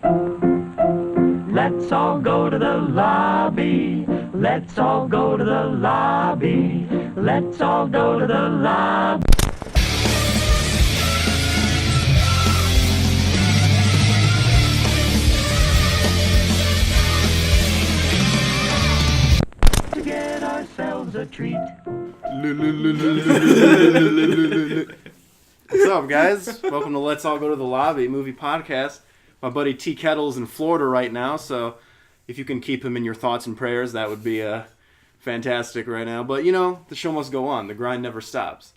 Let's all go to the lobby. Let's all go to the lobby. Let's all go to the lobby. To get ourselves a treat. What's up, guys? Welcome to Let's All Go to the Lobby movie podcast. My buddy T-Kettle's in Florida right now, so if you can keep him in your thoughts and prayers, that would be fantastic right now. But, you know, the show must go on. The grind never stops.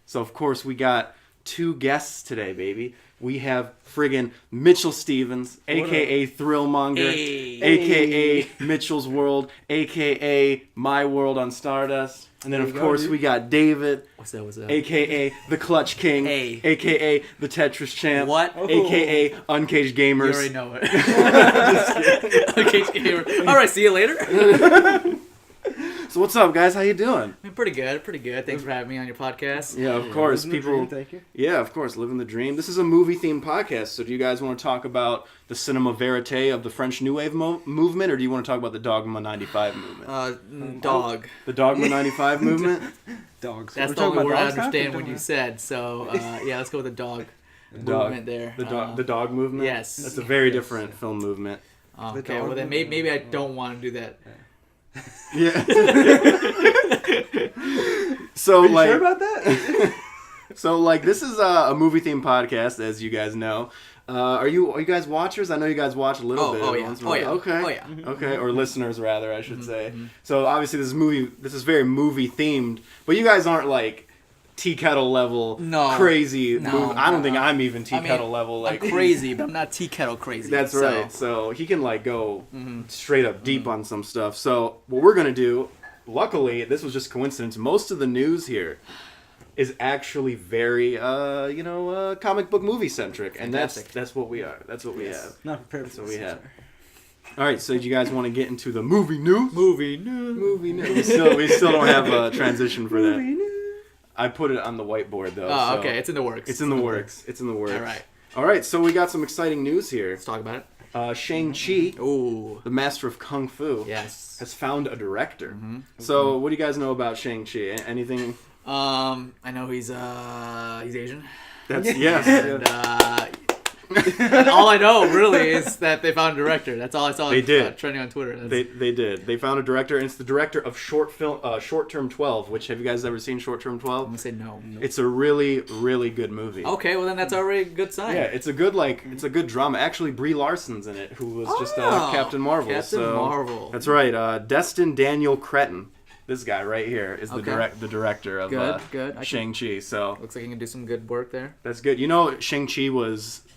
So, of course, we got two guests today, baby. We have friggin' Mitchell Stevens, a.k.a. Thrillmonger, a.k.a. Mitchell's World, a.k.a. My World on Stardust. And then, of course, we got David, What's up? a.k.a. the Clutch King, a.k.a. the Tetris Champ, What? a.k.a. unCAGEDgamez. You already know it. unCAGEDgamer. All right, see you later. So what's up, guys? How you doing? Pretty good. Thanks for having me on your podcast. Yeah, of course. People. Thank you. Yeah, of course. Living the dream. This is a movie-themed podcast. So do you guys want to talk about the cinema verite of the French New Wave movement, or do you want to talk about the Dogma 95 movement? Dog. The Dogma 95 movement? Dogs. That's the only word I understand when you said. So, yeah, let's go with the dog movement there. The dog movement? Yes. That's a very different film movement. Okay, well then maybe I don't want to do that. Yeah. So, Are you like, sure about that? So, like, this is a movie-themed podcast, as you guys know. Are you guys watchers? I know you guys watch a little bit. Yeah. Once in a Oh, while. yeah. Okay. Oh, yeah. Okay, or listeners, rather, I should say. So, obviously, this is very movie-themed, but you guys aren't, like, T-Kettle level crazy. I don't think I'm even T-Kettle level. Like, I'm crazy, but I'm not T-Kettle crazy. That's right. So, he can, like, go straight up deep on some stuff. So, what we're going to do, luckily, this was just coincidence, most of the news here is actually very, comic book movie centric, and that's what we are. That's what we have. Not prepared That's for what this. we have. All right, so do you guys want to get into the movie news? Movie news. We still don't have a transition for that. I put it on the whiteboard though. Oh, so okay, it's in the works. It's in the works. All right. All right, so we got some exciting news here. Let's talk about it. Shang-Chi, Ooh. the master of Kung Fu, Yes. has found a director. So, what do you guys know about Shang-Chi? Anything? I know he's Asian. That's yes. And all I know really is that they found a director. That's all I saw. They did. Trending on Twitter. They did. They found a director, and it's the director of Short Term 12. Which, have you guys ever seen Short Term 12? I'm gonna say no. It's a really, really good movie. Okay, well then that's already a good sign. Yeah, it's a good drama. Actually, Brie Larson's in it, who was just Captain Marvel. Captain Marvel. That's right. Destin Daniel Cretton. This guy right here is the director of Good. Shang-Chi. So Looks like he can do some good work there. that's good. You know, Shang-Chi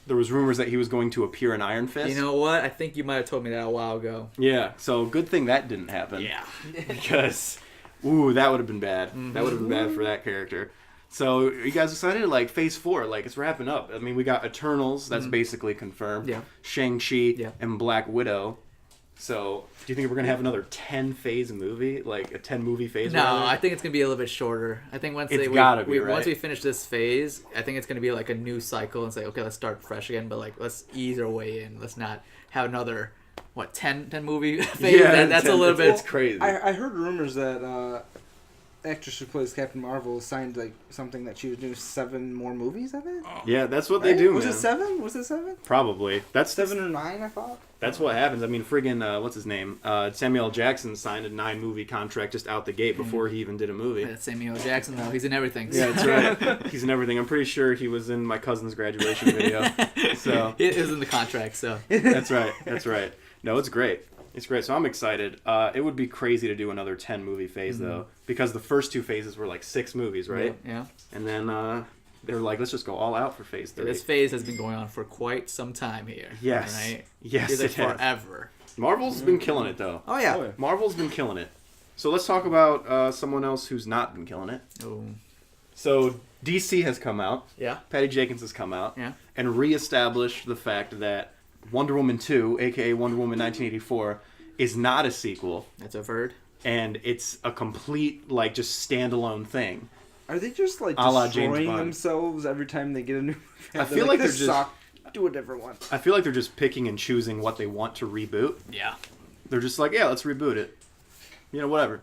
there was rumors that he was going to appear in Iron Fist. You know what? I think you might have told me that a while ago. Yeah, so good thing that didn't happen. Yeah. Because, that would have been bad. That would have been bad for that character. So, are you guys excited? Like, Phase 4, like, it's wrapping up. I mean, we got Eternals, that's basically confirmed. Yeah. Shang-Chi and Black Widow. So, do you think we're going to have another 10-phase movie? Like, a 10-movie phase? No, rather? I think it's going to be a little bit shorter. I think once gotta be, right? once we finish this phase, I think it's going to be like a new cycle and say, okay, let's start fresh again, but like, let's ease our way in. Let's not have another, 10 movie phase? Yeah, that's a little bit... It's crazy. I heard rumors that actress who plays Captain Marvel signed like something that she would do 7 more movies of it. Yeah, that's what they do, Was man. it 7? Was it 7? Probably. That's 7 or 9, I thought. That's what happens. I mean, friggin', what's his name? Samuel L. Jackson signed a 9-movie contract just out the gate before he even did a movie. That's Samuel L. Jackson, though. He's in everything. Yeah, that's right. He's in everything. I'm pretty sure he was in my cousin's graduation video. So It is in the contract, so... that's right. No, it's great. It's great. So I'm excited. It would be crazy to do another 10-movie phase, though, because the first 2 phases were like 6 movies, right? Yeah. And then they were like, let's just go all out for phase 3. This phase has been going on for quite some time here. Yes. Right? Yes, It's it has. forever. Marvel's been killing it, though. Oh, yeah. Marvel's been killing it. So let's talk about someone else who's not been killing it. Oh. So DC has come out. Yeah. Patty Jenkins has come out. Yeah. And reestablished the fact that Wonder Woman 2, a.k.a. Wonder Woman 1984, is not a sequel. That's a bird. And it's a complete, like, just standalone thing. Are they just like A la James destroying Bond. themselves every time they get a new? I feel like they're this just. sucked. do whatever I want. I feel like they're just picking and choosing what they want to reboot. Yeah. They're just like, yeah, let's reboot it. You know, whatever.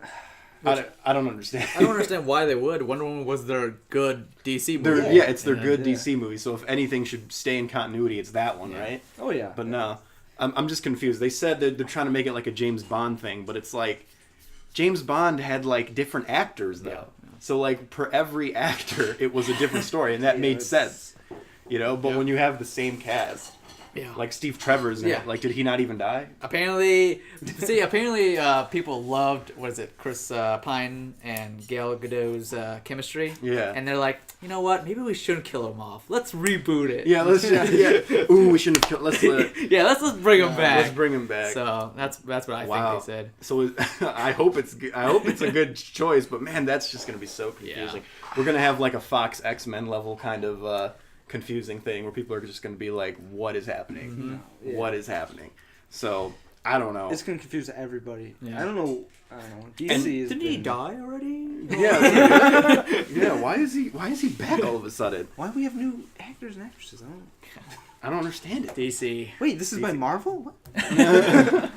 I don't understand. I don't understand why they would. Wonder Woman was their good DC movie. It's their good DC movie. So if anything should stay in continuity, it's that one, right? Oh yeah. But no, I'm just confused. They said that they're trying to make it like a James Bond thing, but it's like James Bond had like different actors though. Yeah. So like per every actor, it was a different story, and that made sense. You know, but when you have the same cast. Yeah. Like Steve Trevor's in it. Like, did he not even die? Apparently, people loved, what is it, Chris Pine and Gal Gadot's chemistry. Yeah. And they're like, you know what? Maybe we shouldn't kill him off. Let's reboot it. Yeah, let's Ooh, we shouldn't have killed. Let's let's bring him back. Let's bring him back. So that's what I think they said. So I hope it's a good choice, but man, that's just gonna be so confusing. Yeah. We're gonna have like a Fox X-Men level kind of confusing thing where people are just gonna be like, what is happening? Mm-hmm. Yeah. What is happening? So I don't know. It's gonna confuse everybody. Yeah. I don't know. DC Didn't he die already? Yeah. Why is he back all of a sudden? Why do we have new actors and actresses? I don't understand it. DC. Wait, this is by Marvel? What?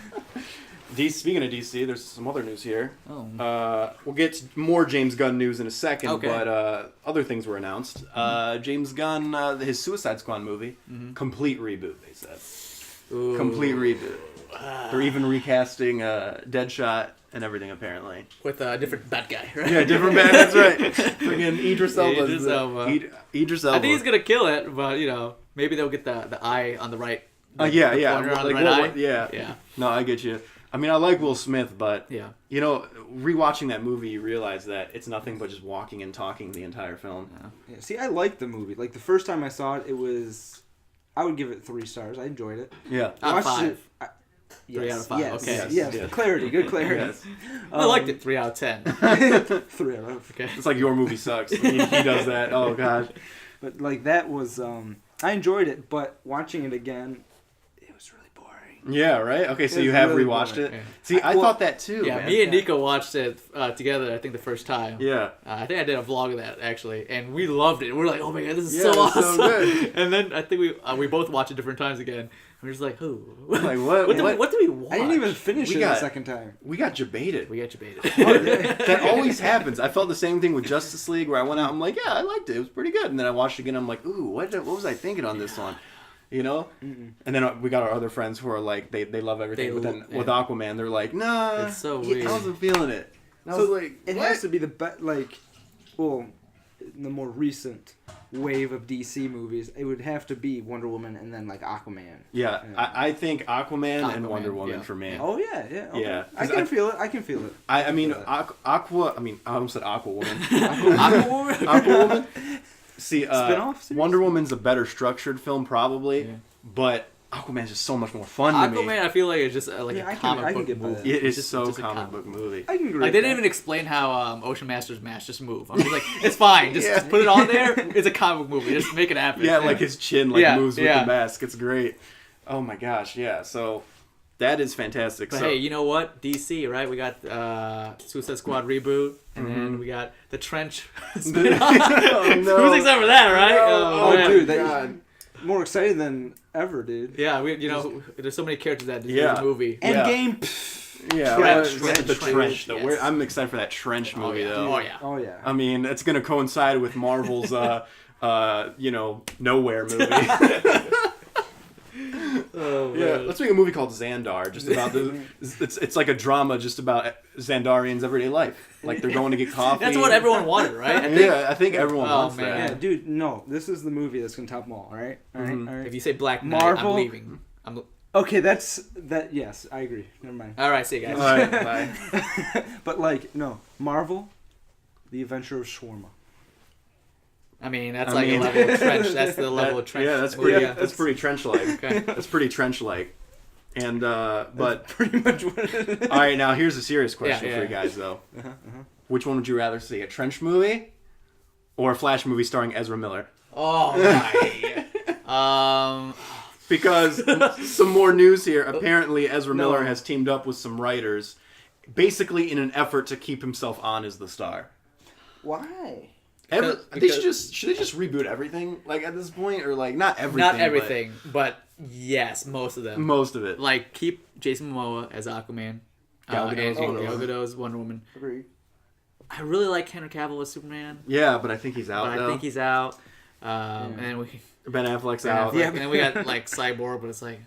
Speaking of DC, there's some other news here. Oh. We'll get more James Gunn news in a second, Okay. but other things were announced. James Gunn, his Suicide Squad movie, complete reboot, they said. Ooh. Complete reboot. They're even recasting Deadshot and everything, apparently. With a different bad guy, right? Yeah, different bad, that's right. Freaking Idris Elba. Idris Elba. Idris Elba. I think he's going to kill it, but, maybe they'll get the eye on the right. Yeah. corner on the right eye. Yeah. No, I get you. I mean, I like Will Smith, but, Yeah. rewatching that movie, you realize that it's nothing but just walking and talking the entire film. Yeah, see, I liked the movie. Like, the first time I saw it, I would give it 3 stars. I enjoyed it. Yeah. Out of Watched 5. it- 3 out of 5. Yes, Okay. Yes. Yes. Clarity. Good clarity. Yes. I liked it. 3 out of 10. 3 out of. Okay. It's like your movie sucks. He does that. Oh, God. But, like, that was... I enjoyed it, but watching it again, it was really boring. Yeah, right? Okay, so It's you have really rewatched boring. it? Yeah. See, I thought that too, Yeah, man. me and Nico watched it together, I think, the first time. Yeah. I think I did a vlog of that, actually, and we loved it. We're like, oh my god, this is Yeah, so it's so awesome. good. And then I think we both watched it different times again. We're just like, who? Like, what? What do we watch? I didn't even finish We it got- the second time. We got debated. We got you baited. That always happens. I felt the same thing with Justice League, where I went out, I'm like, yeah, I liked it. It was pretty good. And then I watched it again, I'm like, ooh, what was I thinking on this one? You know? Mm-mm. And then we got our other friends who are like, they love everything. But then with Aquaman, they're like, nah. It's so I weird. wasn't feeling it. And I So was like, it what? has to be the the more recent wave of DC movies, it would have to be Wonder Woman and then like Aquaman. Yeah, Yeah. I think Aquaman and Aquaman, Wonder Woman yeah. for me. Oh yeah, yeah. Okay. Yeah, I 'cause can I- feel it. I can feel it. I mean, Yeah. I almost said Aquawoman. Aquaman? Aquawoman. See, Spin-off series? Wonder Woman's a better structured film, probably, Yeah. but Aquaman's just so much more fun to me. Aquaman, I feel like it's just like Yeah, a I can comic book get by movie. that. It is It's so just a comic book movie. I can agree. Like they with didn't that. even explain how Ocean Master's mask just move. I'm just like, it's fine. Just put it on there. It's a comic book movie. Just make it happen. Yeah, like his chin Yeah, moves with yeah. the mask. It's great. Oh my gosh, yeah. So that is fantastic. But so, hey, you know what? DC, right? We got Suicide Squad reboot, and Mm-hmm. then we got the Trench. Oh, no. Who's excited for that, right? No. Oh, man. dude, God. more excited than ever, dude. Yeah, there's so many characters that deserve Yeah. a movie. Yeah. Endgame. Yeah, Trench, the Trench, trench. Though. yes. I'm excited for that trench movie yeah. though. Oh yeah. Oh yeah. I mean, it's gonna coincide with Marvel's, Nowhere movie. Oh, Yeah, man. let's make a movie called Xandar, just about it's like a drama just about Xandarians' everyday life. Like they're going to get coffee. That's what everyone wanted, right? I think Yeah, I think everyone Oh, wants man. Yeah, that. dude. No, this is the movie that's gonna top them all. All right. All right. Mhm. All right. if you say Black Knight, Marvel- I'm leaving. Okay, that's that. Yes, I agree. Never mind. All right, see you guys. All right, bye. But like, no, Marvel, The Adventure of Shawarma. I mean, that's I like mean- a level of trench. That's the level of trench. Yeah, that's movie. pretty. That's pretty trench-like. Okay. That's pretty trench-like. And but Pretty much what it is. all right, now here's a serious question Yeah, for yeah. you guys though. Which one would you rather see, a trench movie or a Flash movie starring Ezra Miller? Oh my. Because some more news here. Apparently, Ezra Miller has teamed up with some writers, basically in an effort to keep himself on as the star. Why? Should they just reboot everything like at this point, or like not everything? Not everything, but yes, most of them. Most of it. Like keep Jason Momoa as Aquaman, Gal and Gadot's Gal Gadot's Wonder Woman. Agreed. I really like Henry Cavill as Superman. Yeah, but I think he's out. But I think he's out. And then Ben Affleck's out. Yeah, and then we got like Cyborg, but it's like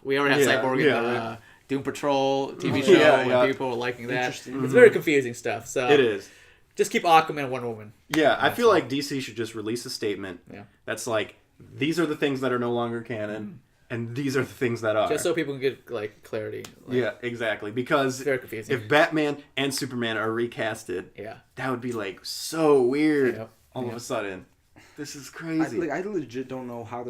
we already have Cyborg in the Doom Patrol TV show, and people were liking that. It's very confusing stuff. So it is. Just keep Aquaman and Wonder Woman. Yeah, I feel like DC should just release a statement that's like, these are the things that are no longer canon, and these are the things that are. Just so people can get like clarity. Like, yeah, exactly. Because very confusing. if Batman and Superman are recasted, that would be like so weird all of a sudden. This is crazy. I legit don't know how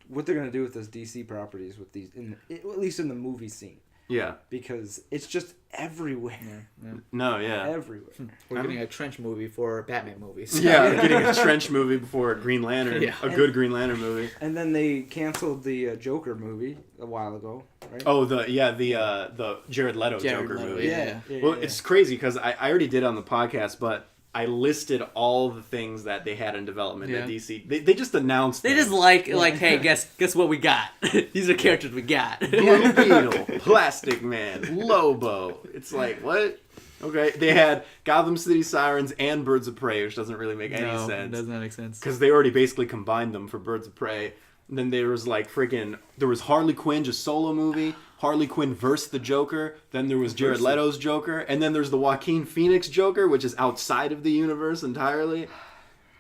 what they're gonna do with those DC properties with these, at least in the movie scene. Yeah. Because it's just everywhere. No, everywhere. We're getting a trench movie for Batman movies. Yeah, getting a trench movie before Green Lantern. Yeah. A good Green Lantern movie. And then they canceled the Joker movie a while ago, right? Oh, the Jared Leto Joker movie. Yeah. Well, it's crazy because I already did on the podcast, but I listed all the things that they had in development at DC. They just announced They things. just like, hey, guess what we got? These are characters we got. Blue Beetle, Plastic Man, Lobo. It's like, what? Okay, they had Gotham City Sirens and Birds of Prey, which doesn't really make any sense. It does not make sense. Because they already basically combined them for Birds of Prey. And then there was like there was Harley Quinn, just solo movie. Harley Quinn versus the Joker. Then there was Jared Leto's Joker. And then there's the Joaquin Phoenix Joker, which is outside of the universe entirely.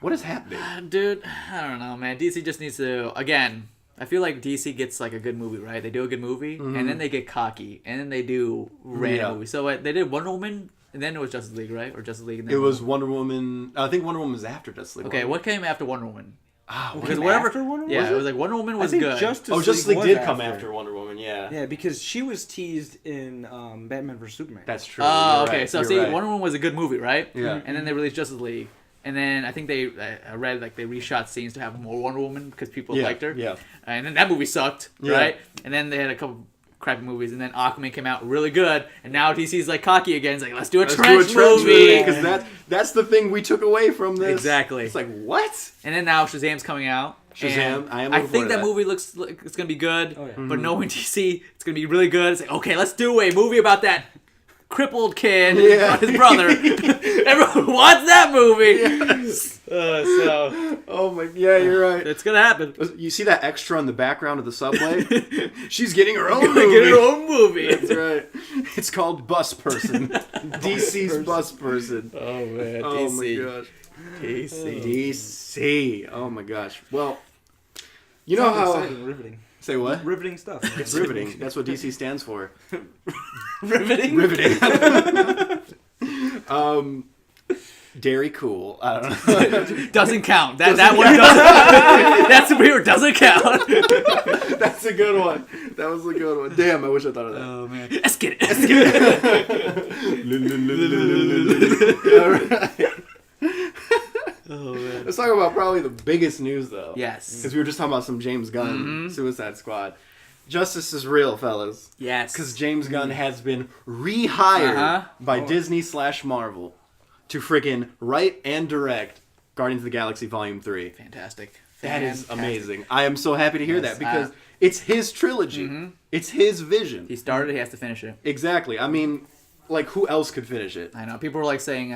What is happening? Dude, I don't know, man. DC just needs to, again, I feel like DC gets like a good movie, right? They do a good movie, and then they get cocky, and then they do random movies. So they did Wonder Woman, and then it was Justice League, right? Or Justice League. And then it was Wonder Woman. I think Wonder Woman was after Justice League. Okay, what came after Wonder Woman? Because after Wonder Woman? Yeah, it was like Wonder Woman was good. Justice League did come after Wonder Woman, yeah. Yeah, because she was teased in Batman vs Superman. That's true. Oh, okay. Right. So You're see, right. Wonder Woman was a good movie, right? Yeah. And then they released Justice League. And then I think I read like they reshot scenes to have more Wonder Woman because people liked her. Yeah. And then that movie sucked, right? And then they had a couple crappy movies, and then Aquaman came out really good, and now DC's like cocky again. It's like, let's do a trench movie. Because that's the thing we took away from this. Exactly. It's like, what? And then now Shazam's coming out. Shazam, I think that movie looks like it's gonna be good. Oh, yeah. But knowing DC, it's gonna be really good. It's like, okay, let's do a movie about that crippled kid, his brother. Everyone wants that movie. Yes. You're right. It's gonna happen. You see that extra in the background of the subway? She's getting her own movie. Get her own movie. That's right. It's called Bus Person. DC's Bus Person. Oh man, Oh DC. my gosh. DC. Oh my gosh. Well, you know how exciting, riveting. Say what? Riveting stuff. It's riveting. That's what DC stands for. Riveting. Dairy Cool. I don't know. Doesn't count. That one doesn't. That superhero doesn't count. That's a good one. That was a good one. Damn, I wish I thought of that. Oh man. Esketit. All right. Oh man. Let's talk about probably the biggest news, though. Yes. Because we were just talking about some James Gunn Suicide Squad. Justice is real, fellas. Yes. Because James Gunn has been rehired by Disney/Marvel to friggin' write and direct Guardians of the Galaxy Volume 3. Fantastic. That is amazing. I am so happy to hear that because it's his trilogy. It's his vision. He started. He has to finish it. Exactly. I mean, like, who else could finish it? I know. People were like saying,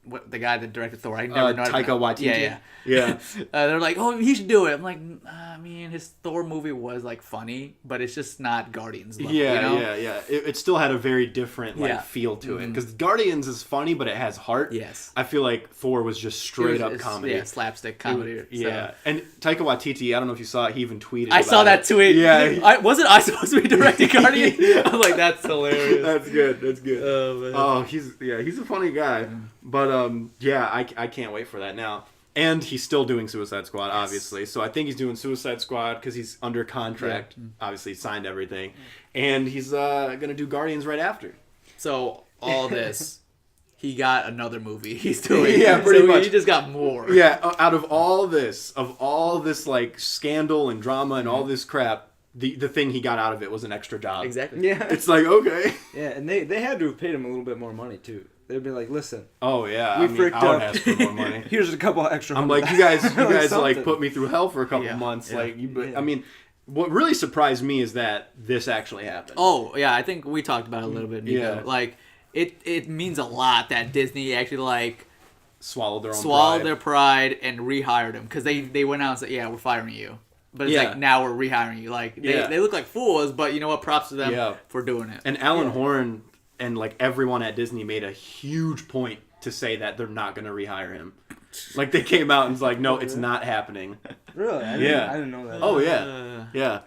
what the guy that directed Thor. I never know. Taika Waititi. Yeah. They're like, oh, he should do it. I'm like, I mean, his Thor movie was like funny, but it's just not Guardians. Level, Yeah, you know? yeah. It still had a very different feel to it because Guardians is funny, but it has heart. Yes. I feel like Thor was just straight up comedy. Yeah, slapstick comedy. Yeah, and Taika Waititi, I don't know if you saw it. He even tweeted. I saw that tweet. Yeah. Wasn't I supposed to be directing Guardians? I'm like, that's hilarious. That's good. That's good. Oh man. Oh, he's a funny guy. But I can't wait for that now. And he's still doing Suicide Squad, obviously. So I think he's doing Suicide Squad because he's under contract. Yeah. Obviously, he signed everything. And he's going to do Guardians right after. So all this, he got another movie he's doing. Yeah, pretty much. He just got more. Yeah, out of all this like scandal and drama and all this crap, the thing he got out of it was an extra job. Exactly. Yeah. It's like, okay. Yeah, and they had to have paid him a little bit more money too. They'd be like, listen, Oh yeah, We I mean, freaked I would up. ask for more money. here's a couple extra. I'm like, you guys like something. put me through hell for a couple Yeah. months. Yeah. Like, Yeah. I mean, what really surprised me is that this actually happened. Oh yeah, I think we talked about it a little bit. Nico. Yeah. Like it means a lot that Disney actually like Swallowed their own swallowed pride. their pride and rehired him because they went out and said, yeah, we're firing you. But it's Yeah. like, now we're rehiring you. Like Yeah. they look like fools, but you know what? Props to them Yeah. for doing it. And Alan Yeah. Horn and like everyone at Disney made a huge point to say that they're not going to rehire him. Like they came out and was like, no, it's not happening. Really? I didn't know that. Oh yeah, yeah.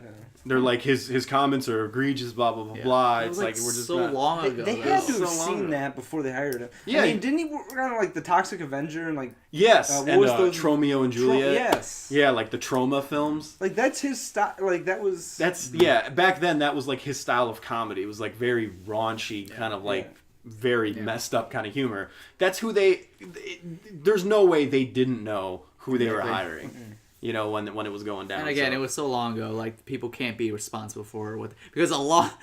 They're like his comments are egregious, blah blah blah Yeah. blah. It It's was like we're just so not... long ago. They though. had to So have long seen ago. that before they hired him. Yeah. I mean, didn't he work on like the Toxic Avenger and like Yes, what and was those- Tromeo and Juliet. yes. Yeah, like the Troma films. Like that's his style. Like that was. That's yeah. Back then, that was like his style of comedy. It was like very raunchy, kind of like very messed up kind of humor. That's who there's no way they didn't know who they were hiring. You know, when it was going down. And again, so. it was so long ago. Like people can't be responsible for what because a lot.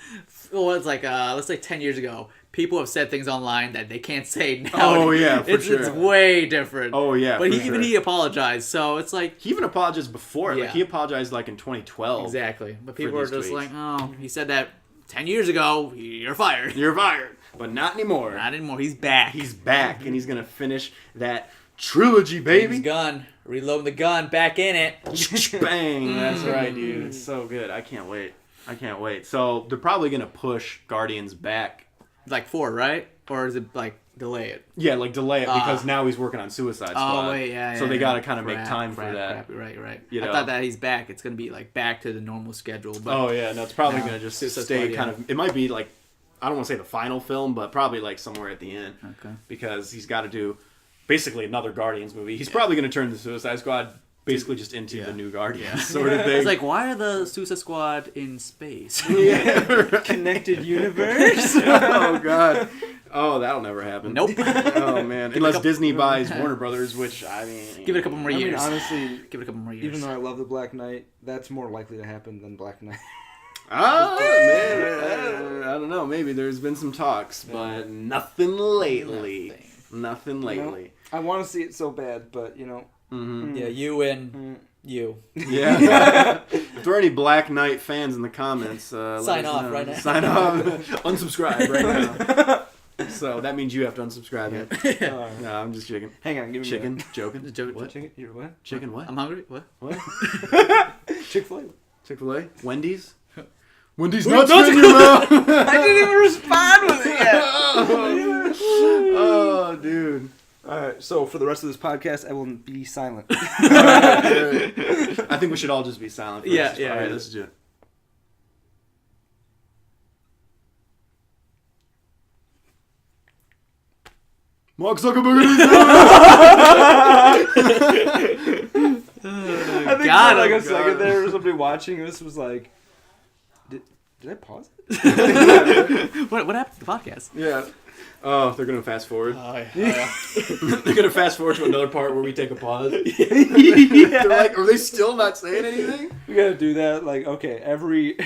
Well, it's like let's say 10 years ago, people have said things online that they can't say now. Oh, yeah, for it's sure. way different. Oh, yeah, but for even sure. he apologized. So it's like He even apologized before. Like Yeah. he apologized like in 2012. exactly. But people are these just tweets. like, oh, he said that 10 years ago. You're fired. You're fired, but not anymore. Not anymore. He's back. He's back, and he's gonna finish that trilogy, baby. His gun. Reloading the gun. Back in it. Bang! That's right, dude. It's so good. I can't wait. I can't wait. So they're probably gonna push Guardians back. Like 4, right? Or is it like delay it? Yeah, like delay it because now he's working on Suicide Squad. Oh wait, yeah. So yeah, they yeah. gotta kind of make Crap, time crap, for that. crap. Right. You I know? thought that he's back. It's gonna be like back to the normal schedule. But Oh yeah, no, it's probably No, gonna just Suicide stay Squad, kind yeah. of. It might be like, I don't want to say the final film, but probably like somewhere at the end. Okay. Because he's got to do basically another Guardians movie. He's probably gonna turn the Suicide Squad basically just into the new Guardians sort of thing. It's like, why are the Suicide Squad in space? Connected universe. Oh god. Oh, that'll never happen. Nope. Oh man, unless Disney buys Warner Brothers, which I mean, Give it a couple more I mean, years. honestly, Give it a couple more years. even though I love the Black Knight, that's more likely to happen than Black Knight. Oh man, I don't know. Maybe there's been some talks, but nothing lately. Nothing lately. I want to see it so bad, but you know. Yeah, you and you. Yeah. If there are any Black Knight fans in the comments, let Sign us off know. right now. Sign off. Unsubscribe right now. So that means you have to unsubscribe it. No, I'm just joking. Hang on, give me Chicken, joking. What? Chicken? You're what? Chicken what? I'm hungry. What? What? Chick-fil-A. Chick-fil-A? Wendy's? Wendy's nuts in your mouth! I didn't even respond with it yet. Oh, dude. All right, so for the rest of this podcast, I will be silent. All right. I think we should all just be silent for Yeah, this. yeah, All right, yeah. let's do it. Mark Zuckerberg. I think Got for like him. a second there, somebody watching this was like, did I pause it? What happened to the podcast? Yeah. Oh, they're gonna fast forward. Oh, yeah. They're gonna fast forward to another part where we take a pause. Yeah. They're like, are they still not saying anything? We gotta do that. Like, okay, every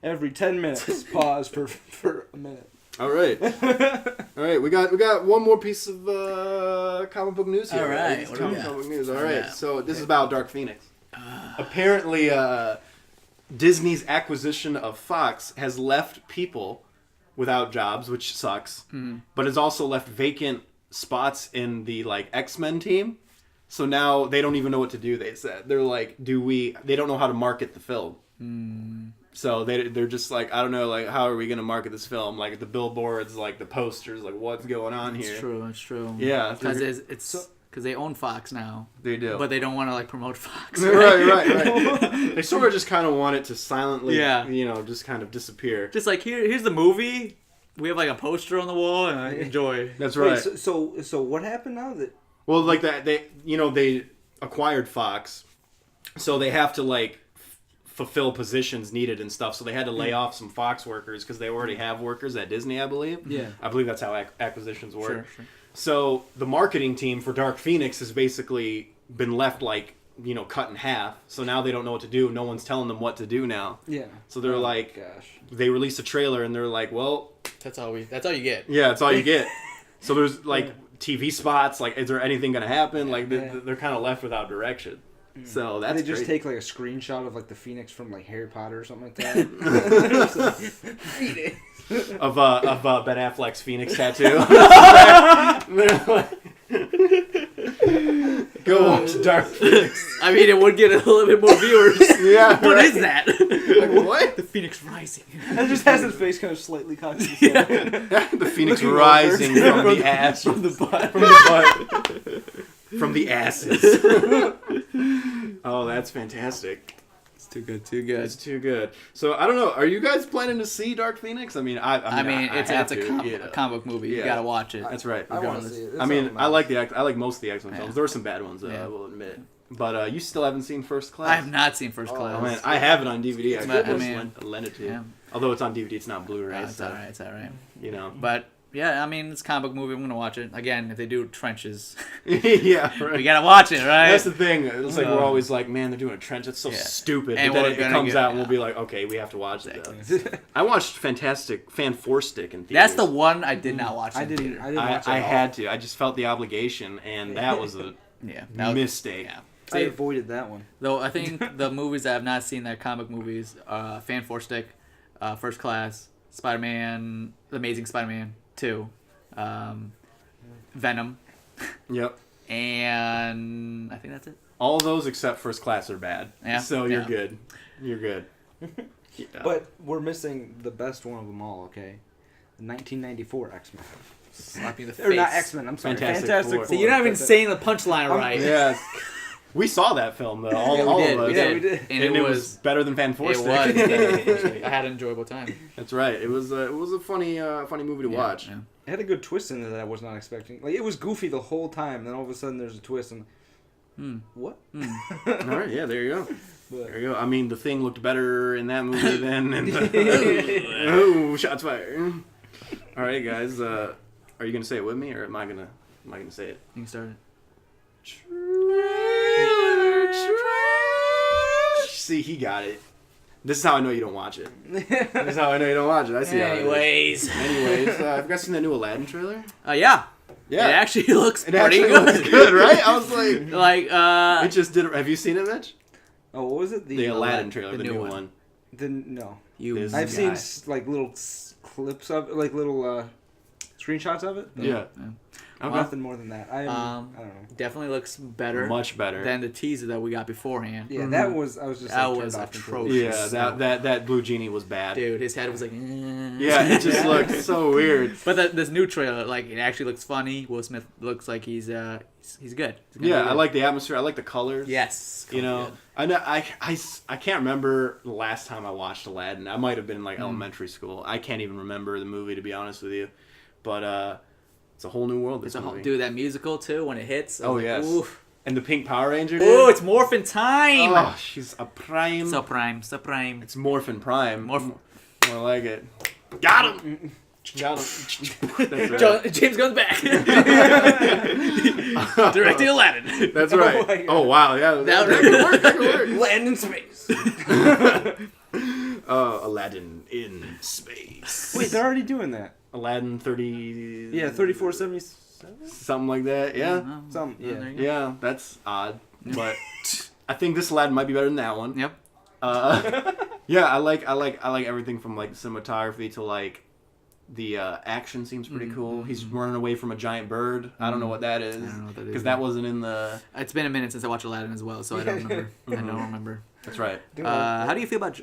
10 minutes, pause for a minute. All right. All right. We got one more piece of comic book news here. All right, It's what do we comic got? book news. All What do we right. got? So this is about Dark Phoenix. Apparently, Disney's acquisition of Fox has left people without jobs, which sucks. But it's also left vacant spots in the like X-Men team. So now they don't even know what to do. They said they're like, they don't know how to market the film. So they're just like, I don't know, like how are we gonna market this film? Like the billboards, like the posters, like what's going on here? It's true. It's true. Yeah, Because it's because they own Fox now, they do. but they don't want to like promote Fox. Right. They sort of just kind of want it to silently, Yeah. just kind of disappear. Just like here's the movie. We have like a poster on the wall, and I enjoy. That's right. Wait, so what happened now that? Well, like that, they acquired Fox, so they have to like fulfill positions needed and stuff. So they had to lay off some Fox workers because they already have workers at Disney, I believe. Yeah. I believe that's how acquisitions work. Sure. So the marketing team for Dark Phoenix has basically been left like cut in half. So now they don't know what to do. No one's telling them what to do now. Yeah. So they're like, gosh. they release a trailer and they're like, well, That's all you get. yeah, that's all you get. So there's like TV spots. Like, is there anything gonna happen? Like, they're kind of left without direction. So that's they just crazy. take like a screenshot of like the Phoenix from like Harry Potter or something like that. Phoenix. of Ben Affleck's Phoenix tattoo. Go watch Dark Phoenix. I mean, it would get a little bit more viewers. Yeah, What right. is that? Like, what? The Phoenix Rising. And it just has his face kind of slightly cocked. The Phoenix Looking rising over. from the ass, From the butt. from the butt, from the asses. Oh, that's fantastic. It's too good, too good. It's too good. So I don't know. Are you guys planning to see Dark Phoenix? I mean, I mean, it's have a to, comic book movie. You Yeah. gotta watch it. That's right. I want to regardless. see it. I mean, I like most of the X-Men Yeah. films. There were some bad ones, Yeah. I will admit. But you still haven't seen First Class? I have not seen First Class. Oh man, I have it on DVD. I But, could I mean, lend it to you. yeah. Although it's on DVD, it's not Blu-ray. It's so, alright. It's alright. You know. But yeah, I mean, it's a comic book movie. I'm gonna watch it again. If they do trenches, Yeah, right. we gotta watch it, right? That's the thing. It's like we're always like, man, they're doing a trench. It's so Yeah. stupid. And but then we're it gonna comes get- out and we'll yeah. be like, okay, we have to watch it. Exactly. I watched Fantastic Fan Four Stick in theaters. That's the one I did not watch. I in didn't. theater. I didn't watch it. I at all. had to. I just felt the obligation, and that was a Yeah, that was- mistake. Yeah. I See, avoided that one. though I think the movies that I've not seen that are comic movies, Fan Four Stick, First Class, Spider-Man, The Amazing Spider-Man 2, Venom, Yep. and I think that's it. All those except First Class are bad. Yeah, So you're yeah. good. You're good. Yeah. But we're missing the best one of them all. Okay, the 1994 X-Men. Slap you in the Or face. not X-Men. I'm sorry. Fantastic Fantastic Four. See, you're not even That's it. saying the punchline right. Yes. We saw that film though. All, Yeah, we all did. of us. We Yeah, did. we did. And, And it was. better than Fan Four It Stick. was. better than Fan 4 Stick. I had an enjoyable time. That's right. It was a funny movie to Yeah, watch. yeah. It had a good twist in it that I was not expecting. Like it was goofy the whole time, and then all of a sudden there's a twist, and what? All right. Yeah. There you go. But- There you go. I mean, the Thing looked better in that movie than in the... Oh, shots fired. All right, guys. Are you gonna say it with me, or am I gonna say it? You can start it. See, he got it. This is how I know you don't watch it. This is how I know you don't watch it. I see how it is. Anyways, have you guys seen that new Aladdin trailer? Yeah. Yeah. It actually looks It pretty actually good. looks good, right? I was like... Like, It just did... Have you seen it, Mitch? Oh, what was it? The Aladdin trailer, the new one. No. you. This- I've guy. seen like little clips of, like little screenshots of it. but Yeah. Okay. Nothing more than that. I don't know. Definitely looks better. Much better. than the teaser that we got beforehand. Yeah, that was. I was just. That like, was turned off atrocious. Yeah, that blue genie was bad. Dude, his head was like. Yeah, it just looked so weird. But this new trailer, like, it actually looks funny. Will Smith looks like he's good. He's gonna be Yeah, good. I like the atmosphere. I like the colors. Yes. You know, Good. I know. I can't remember the last time I watched Aladdin. I might have been in like elementary school. I can't even remember the movie, to be honest with you. But it's a whole new world. This It's a movie. dude, that musical too when it hits. I Oh was like, yes. Oof. And the Pink Power Ranger. Dude. Oh, it's morphin time. Oh, she's a prime. So prime. It's Morphin Prime. Morph. More like it. Got him. Got him. That's right. James Gunn's back. Directing Aladdin. That's Oh my right. God. Oh wow, yeah. That That could work. That could work. Land in space. Aladdin in space. Wait, they're already doing that. Aladdin 30. Yeah, 3477. Something like that. Yeah. Some. There Yeah. you go. Yeah, that's odd, but I think this Aladdin might be better than that one. Yep. Yeah, I like everything from like cinematography to like the action seems pretty cool. He's running away from a giant bird. I don't know what that is I don't know what that is because that wasn't in the. It's been a minute since I watched Aladdin as well, so I don't remember. I don't remember. That's right. How do you feel about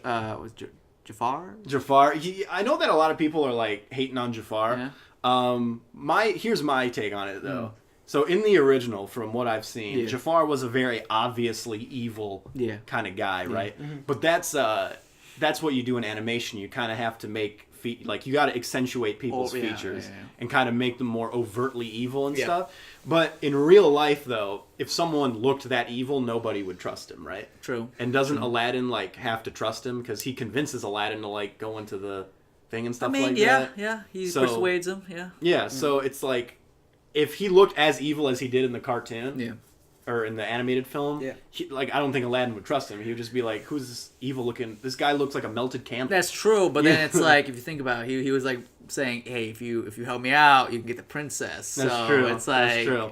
Jafar? Jafar. I know that a lot of people are like hating on Jafar. Yeah. Here's my take on it though. So in the original, from what I've seen, Yeah. Jafar was a very obviously evil Yeah. kind of guy, right? But that's what you do in animation. You kind of have to make like you got to accentuate people's yeah, features yeah. and kind of make them more overtly evil and Yeah. stuff. But in real life, though, if someone looked that evil, nobody would trust him, right? True. And doesn't Aladdin like have to trust him because he convinces Aladdin to like go into the thing and stuff like that? yeah. He So- persuades him. Yeah. Yeah, so it's like if he looked as evil as he did in the cartoon, Yeah. or in the animated film, like I don't think Aladdin would trust him. He would just be like, "Who's this evil looking? This guy looks like a melted candle." That's true, but then it's like if you think about it, he was like saying, "Hey, if you help me out, you can get the princess." That's so true. it's like, That's true.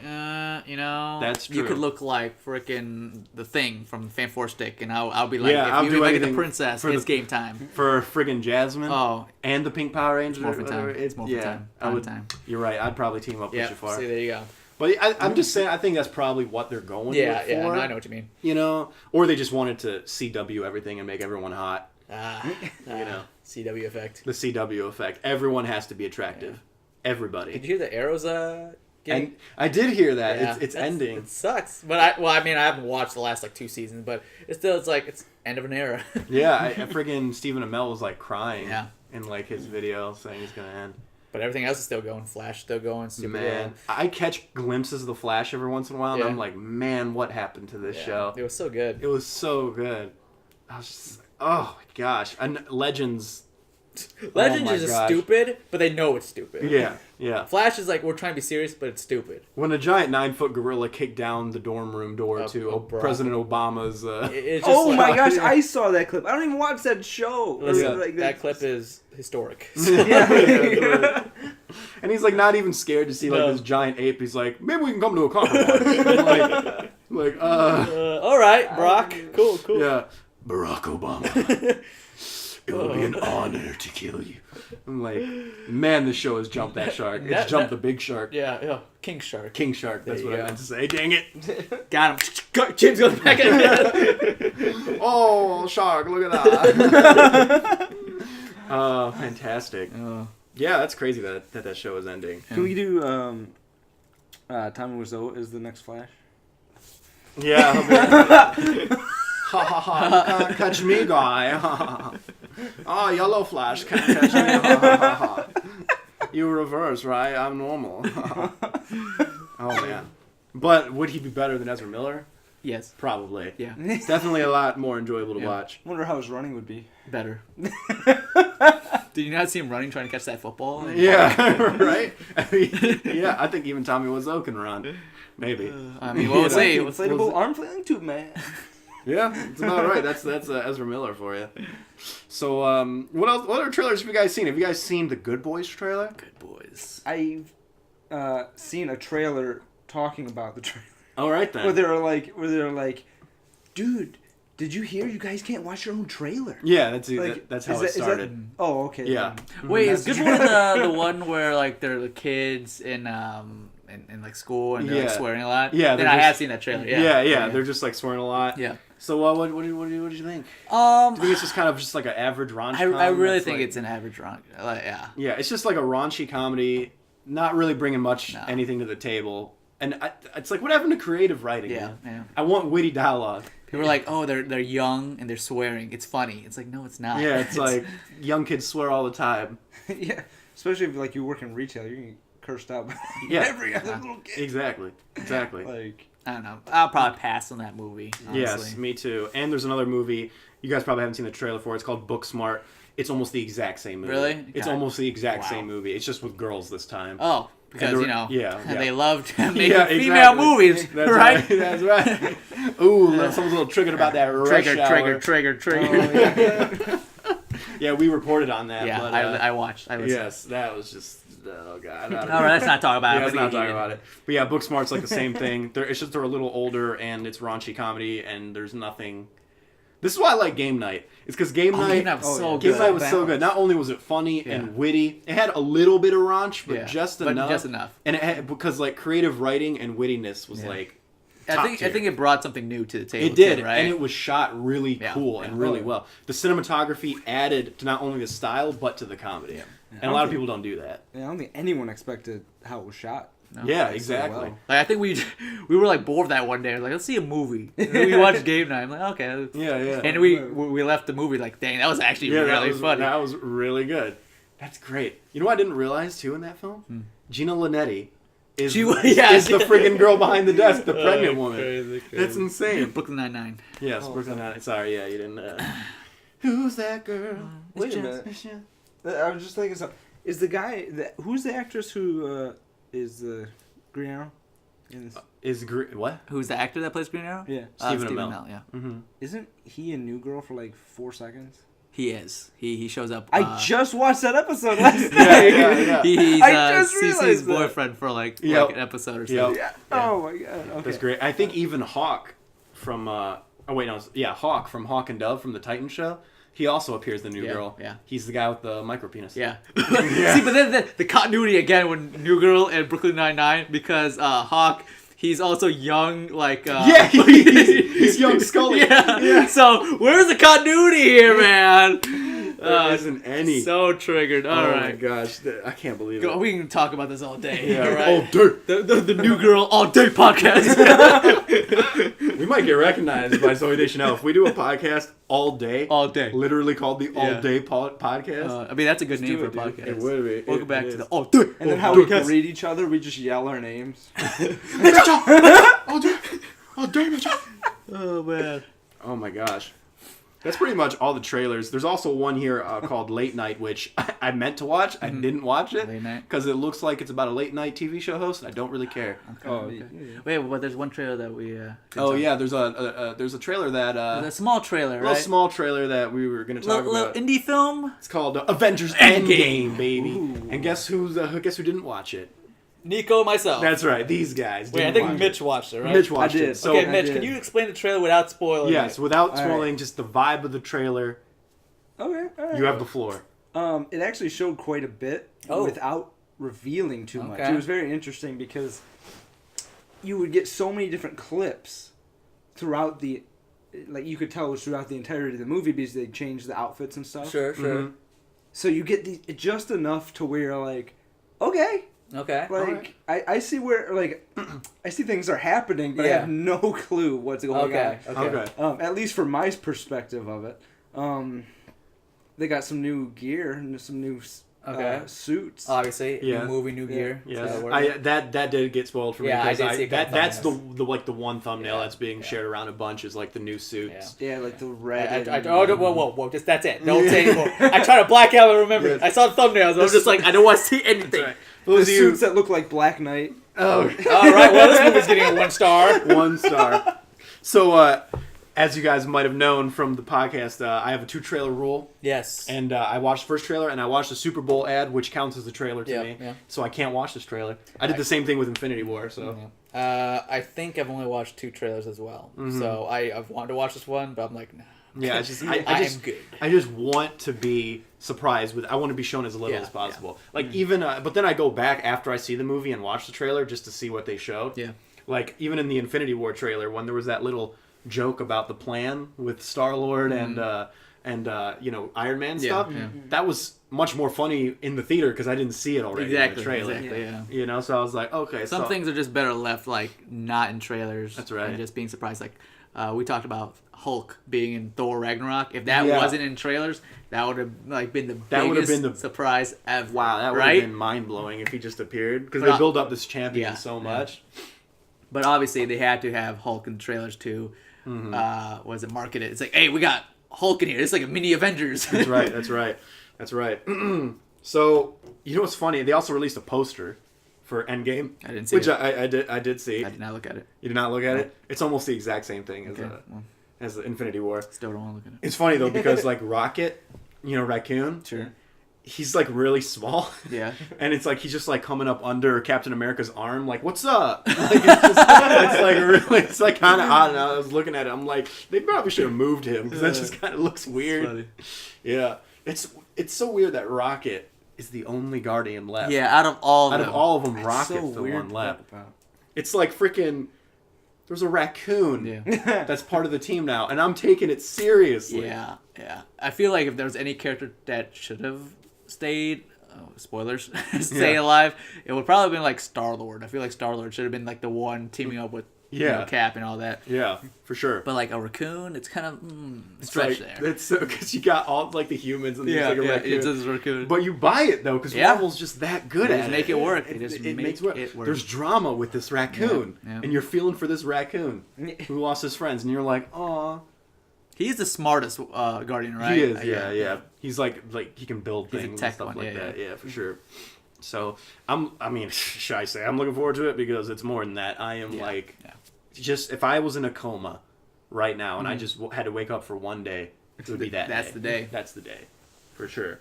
You know, That's you true. could look like freaking the Thing from Fan Four Stick, and I'll be like, Yeah, I'll if do you get the anything princess, for it's the- game time. For friggin' Jasmine. Oh, And the Pink Power Ranger. Morphin' time. It's Morphin' time. I would. Time. You're right. I'd probably team up with yeah. Jafar. See, there you go. But I'm just saying. I think that's probably what they're going Yeah, with yeah. for. No, I know what you mean. You know, or they just wanted to CW everything and make everyone hot. You know. CW effect. The CW effect. Everyone has to be attractive. Everybody. Did you hear the arrows? And I did hear that. Yeah, It's ending. It sucks. But I haven't watched the last like 2 seasons, but it's end of an era. Yeah, I friggin' Stephen Amell was like crying. Yeah. In like his video saying he's gonna end. But everything else is still going. Flash still going. Supergirl. Man, I catch glimpses of the Flash every once in a while, and Yeah. I'm like, man, what happened to this show? It was so good. It was so good. I was just, oh my gosh, and Legends. Legends oh my is just gosh. stupid, but they know it's stupid. Yeah. Flash is like, we're trying to be serious, but it's stupid. When a giant 9-foot gorilla kicked down the dorm room door to Barack. President Obama's. It's just Oh like, my gosh, I saw that clip. I don't even watch that show. Listen, Like, that clip is historic. Yeah. And he's like not even scared to see like No. this giant ape. He's like, maybe we can come to a compromise. All right, Brock. Cool. Yeah. Barack Obama. It will be an honor to kill you. I'm like, man, this show has jumped that shark. It's jumped the big shark. Yeah. King Shark. King shark. That's There what you I go. meant to say. Dang it. Got him. Jim's going back in. Oh, shark, look at that. Oh, fantastic. Yeah, that's crazy that show is ending. Can we do Tommy Wiseau is the next Flash? Yeah. I'll be like, ha ha ha, you can't catch me, guy. Oh, yellow Flash can't catch me. Ha ha ha ha. You reverse, right? I'm normal. Oh, man. But would he be better than Ezra Miller? Yes. Probably. Yeah. It's definitely a lot more enjoyable to watch. I wonder how his running would be. Better. Did you not see him running trying to catch that football? Yeah, right? I mean, yeah, I think even Tommy Wiseau can run. Maybe. I mean, we'll see. Inflatable arm flailing tube, man. Yeah, it's about right. That's Ezra Miller for you. So, what else? What other trailers have you guys seen? Have you guys seen the Good Boys trailer? Good boys. I've seen a trailer talking about the trailer. All right then. Where they're like, dude, did you hear? You guys can't watch your own trailer. Yeah, that's Like, that's how is it that- is that- started. Oh, okay. Yeah. Wait, is Good Boys the one where like they're the kids in like school and they're like Yeah. swearing a lot? Yeah, Then they're I have just- seen that trailer. Yeah, Yeah. they're just like swearing a lot. Yeah. So, what did you think? Do you think it's just kind of just like an average raunchy? I really that's think like- it's an average rock. Like, yeah. Yeah, it's just like a raunchy comedy, not really bringing much No. anything to the table, and it's like what happened to creative writing? Yeah, man? yeah. I want witty dialogue. People are like, oh, they're young and they're swearing. It's funny. It's like, no, it's not. Yeah, it's like young kids swear all the time. Yeah. Especially if like you work in retail, you're getting cursed out by Yeah. every other little kid. Exactly. Like, I don't know. I'll probably pass on that movie. Honestly. Yes, me too. And there's another movie you guys probably haven't seen the trailer for. It's called Booksmart. It's almost the exact same movie. Really? It's God. almost the exact Wow. same movie. It's just with girls this time. Oh, because And you know, yeah. they loved making Yeah, female exactly. movies, That's right? That's right. Ooh, someone's a little triggered about that rush hour. Trigger. Oh, yeah, we reported on that. Yeah, but, I watched. I listened. yes, that was just oh god. All right, let's not talk about Yeah, it. let's not talk about it. But yeah, Booksmart's like the same thing. It's just they're a little older and it's raunchy comedy and there's nothing. This is why I like Game Night. It's because Game Night. Game Night was so Game good. Night was so good. Not only was it funny and witty, it had a little bit of raunch, but just enough. Just enough. And it had, because like creative writing and wittiness was like. I tier. think it brought something new to the table. It did, too, right? and it was shot really cool and really well. The cinematography added to not only the style but to the comedy, and a lot of people don't do that. I don't think anyone expected how it was shot. No. Yeah, Like, so exactly. well. Like I think we were like bored that one day. Like let's see a movie. And then we watched Game Night. I'm like okay. Yeah. And we left the movie like dang that was actually really funny. That was really good. That's great. You know what I didn't realize too in that film? Gina Linetti is the friggin' girl behind the desk, the pregnant woman. Crazy. That's insane. Brooklyn Nine-Nine. Yes, Brooklyn Nine-Nine. Sorry, yeah, you didn't. Who's that girl? Wait a minute. I was just thinking something. Is the guy who's the actress who is the Green Arrow? What? Who's the actor that plays Green Arrow? Yeah. Stephen Stephen Amell. Yeah. Mm-hmm. Isn't he a New Girl for like 4 seconds? He is. He shows up. I just watched that episode last night. yeah. He's I just Cece's realized that. boyfriend for like an episode or so. Yep. Yeah. Oh my god. Okay. That's great. I think even Hawk from Hawk from Hawk and Dove from the Titan show. He also appears in the New Yeah, Girl. yeah. He's the guy with the micro penis. Yeah. See, but then the continuity again with New Girl and Brooklyn Nine-Nine because Hawk, he's also young, like... he's young Scully. Yeah. So, where's the continuity here, man? There isn't any. So triggered. All oh right. my gosh. I can't believe it. We can talk about this all day. Yeah, All right? all day. The New Girl All Day podcast. We might get recognized by Zoe Deschanel if we do a podcast all day. All day. Literally called the All Yeah. Day Podcast. I mean, that's a good name do for a it, dude. podcast. It would be. Welcome back It to the is. All Day. And then how All we day. greet each other, we just yell our names. All day. All day. Oh, man. Oh my gosh. That's pretty much all the trailers. There's also one here called Late Night, which I meant to watch. I didn't watch it Late Night. because it looks like it's about a late night TV show host, and I don't really care. Okay. Wait, but there's one trailer that we... Oh yeah, there's a trailer that a small trailer, a right? little small trailer that we were going to talk little about. indie film. It's called Avengers Endgame, baby. And guess who didn't watch it? Nico and myself. That's right, these guys. Wait, I didn't think watch Mitch watched it, it. right? Mitch watched I did. it. So Okay, I Mitch, did. can you explain the trailer without spoiling yes, it? without All right. spoiling just the vibe of the trailer, Okay. All right. you have the floor. It actually showed quite a bit without revealing too much. Okay. It was very interesting because you would get so many different clips throughout the, like you could tell it was throughout the entirety of the movie because they changed the outfits and stuff. Sure. Mhm. So you get just enough to where you're like, okay, Okay. like I see where like I see things are happening, but I Yeah. have no clue what's going Okay. Okay. At least from my perspective of it. They got some new gear and some new suits. Obviously, Yeah. new movie, new gear. Yes, So that works. that did get spoiled for me Yeah, I because did see a couple that's the thumbnails. the one thumbnail Yeah, that's being yeah. shared around a bunch is like the new suits. Yeah, like the red. Whoa, just that's it. Don't say anymore. I try to black out and remember. Yes. I saw the thumbnails. I was just like, I don't want to see anything. Right. The Those of you, suits that look like Black Knight. oh, All right, well, this movie's getting a 1 star. 1 star. So, as you guys might have known from the podcast, I have a 2-trailer rule, Yes. and I watched the first trailer, and I watched the Super Bowl ad, which counts as a trailer to Yeah, me. yeah. So I can't watch this trailer. I did the same thing with Infinity War. So I think I've only watched 2 trailers as well. So I've wanted to watch this one, but I'm like, nah. yeah, it's just I am good. I just want to be surprised with. I want to be shown as little Yeah, as possible. Like even, but then I go back after I see the movie and watch the trailer just to see what they showed. Yeah. Like even in the Infinity War trailer, when there was that little joke about the plan with Star-Lord and Iron Man stuff, yeah. that was much more funny in the theater because I didn't see it already in the trailer. Exactly, yeah. You know, so I was like, okay, Some things are just better left, like, not in trailers. That's right. And just being surprised. Like, we talked about Hulk being in Thor Ragnarok. If that Yeah. wasn't in trailers, that would have like been the That would have biggest been the- surprise ever. Wow, that would right? have been mind-blowing if he just appeared because But they build up this champion yeah, so yeah. much. But obviously, they had to have Hulk in the trailers too. Was it marketed? It's like, hey, we got Hulk in here. It's like a mini Avengers. That's right. That's right. That's right. So you know what's funny? They also released a poster for Endgame. I didn't see which it. I did see. I did not look at it. You did not look at it? It's almost the exact same thing as Okay. Well, as the Infinity War. still don't want to look at it. It's funny though because like Rocket, Raccoon, Sure. he's like really small. Yeah. And it's like he's just like coming up under Captain America's arm, like "What's up?" Like, it's like really, it's like kind of odd. And I was looking at it, I'm like, they probably should have moved him because that just kind of looks weird. Funny. Yeah, it's so weird that Rocket is the only Guardian left. Yeah, out of all Out of of them. all of them, That's Rocket's so the weird one to left. think about. It's like freaking. There's a raccoon Yeah. that's part of the team now, and I'm taking it seriously. Yeah, yeah. I feel like if there was any character that should have stayed, spoilers, stay Yeah. alive, it would probably have been like Star-Lord. I feel like Star-Lord should have been like the one teaming up with Yeah. Cap and all that. Yeah, for sure. But like a raccoon, it's kind of It's stretch like, there. It's so because you got all like the humans and there's like a raccoon. it's a raccoon. But you buy it though because Yeah. Marvel's just that good They at just it. make it work. They just make makes it work. There's drama with this raccoon, Yeah, yeah. and you're feeling for this raccoon who lost his friends, and you're like, "Aw." He's the smartest Guardian, right? He is, yeah. He's like he can build He's a things tech and stuff one, like yeah, that. Yeah, for sure. So should I say I'm looking forward to it because it's more than that. I am just if I was in a coma right now and I just had to wake up for one day, it would be that. That's day. the day. That's the day, for sure.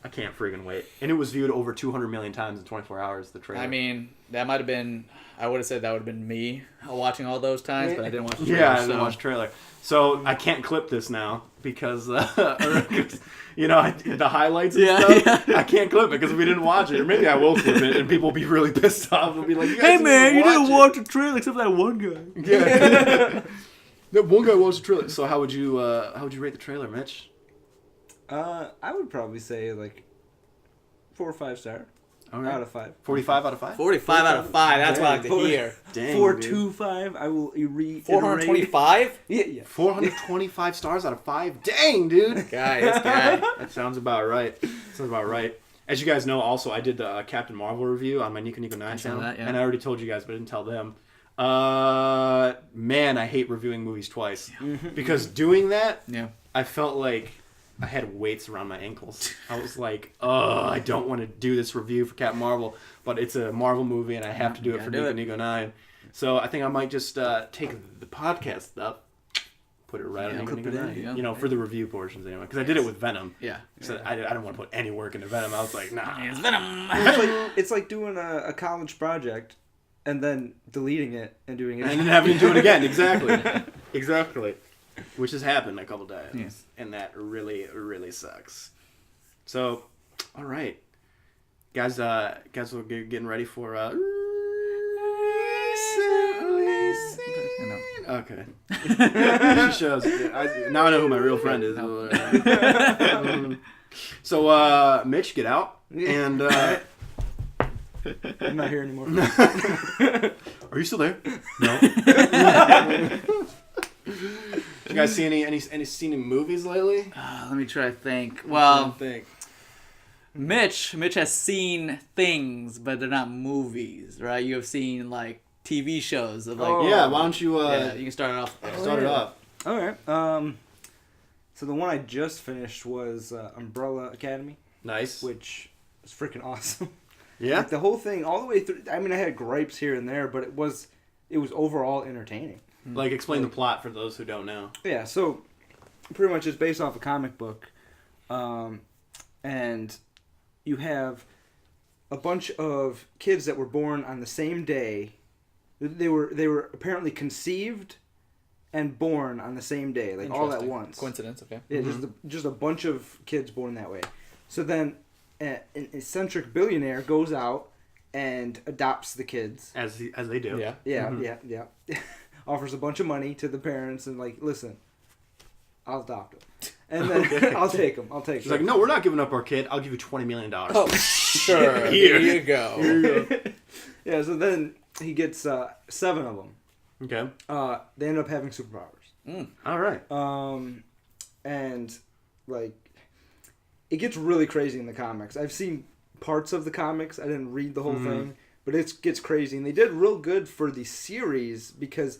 I can't friggin' wait. And it was viewed over 200 million times in 24 hours. The trailer. I mean, that might have been. I would have said that would have been me watching all those times, but I didn't watch the trailer. Yeah, I didn't watch the trailer. So I can't clip this now because, the highlights and stuff, I can't clip it because we didn't watch it. Or maybe I will clip it and people will be really pissed off. They'll be like, hey man, you didn't watch the trailer except for that one guy. Yeah. That one guy watched the trailer. So how would you rate the trailer, Mitch? I would probably say like 4 or 5 star. Right. Out of 5. 45 out of 5? 45 out of 5. That's what I like to hear. Dang, 425. I will reiterate. 425? Yeah. 425 stars out of 5. Dang, dude. This guy. That sounds about right. As you guys know, also I did the Captain Marvel review on my Nico 9 channel, and I already told you guys, but I didn't tell them. Man, I hate reviewing movies twice because doing that, I felt like I had weights around my ankles. I was like, I don't want to do this review for Captain Marvel, but it's a Marvel movie and I have to do it for Nico 9. So I think I might just take the podcast stuff, put it right on Nico 9. For the review portions anyway. Because I did it with Venom. Yeah. So I didn't want to put any work into Venom. I was like, nah. It's Venom. It's like doing a college project and then deleting it and doing it and then having to do it again. Exactly. Which has happened a couple times, and that really, really sucks. So, all right, guys, we're getting ready for Okay. She shows. Now I know who my real friend is. So, Mitch, get out, and I'm not here anymore. Are you still there? No. Did you guys see any movies lately? Let me try to think. Well, Mitch has seen things, but they're not movies, right? You have seen like TV shows of like. Yeah, why don't you? You can start it off. Start it off. All right. So the one I just finished was Umbrella Academy. Nice. Which was freaking awesome. Yeah. Like the whole thing, all the way through. I mean, I had gripes here and there, but it was overall entertaining. Like, explain the plot for those who don't know. Yeah, so pretty much it's based off a comic book. And you have a bunch of kids that were born on the same day. They were apparently conceived and born on the same day, like all at once. Coincidence, okay. Yeah, just a bunch of kids born that way. So then an eccentric billionaire goes out and adopts the kids. As they do. Yeah. Yeah. Offers a bunch of money to the parents and like, listen, I'll adopt him. And then I'll take him. She's like, no, we're not giving up our kid. I'll give you $20 million. Oh, sure. Here you go. Yeah, so then he gets 7 of them. Okay. They end up having superpowers. All right. And like, it gets really crazy in the comics. I've seen parts of the comics. I didn't read the whole thing, but it gets crazy. And they did real good for the series because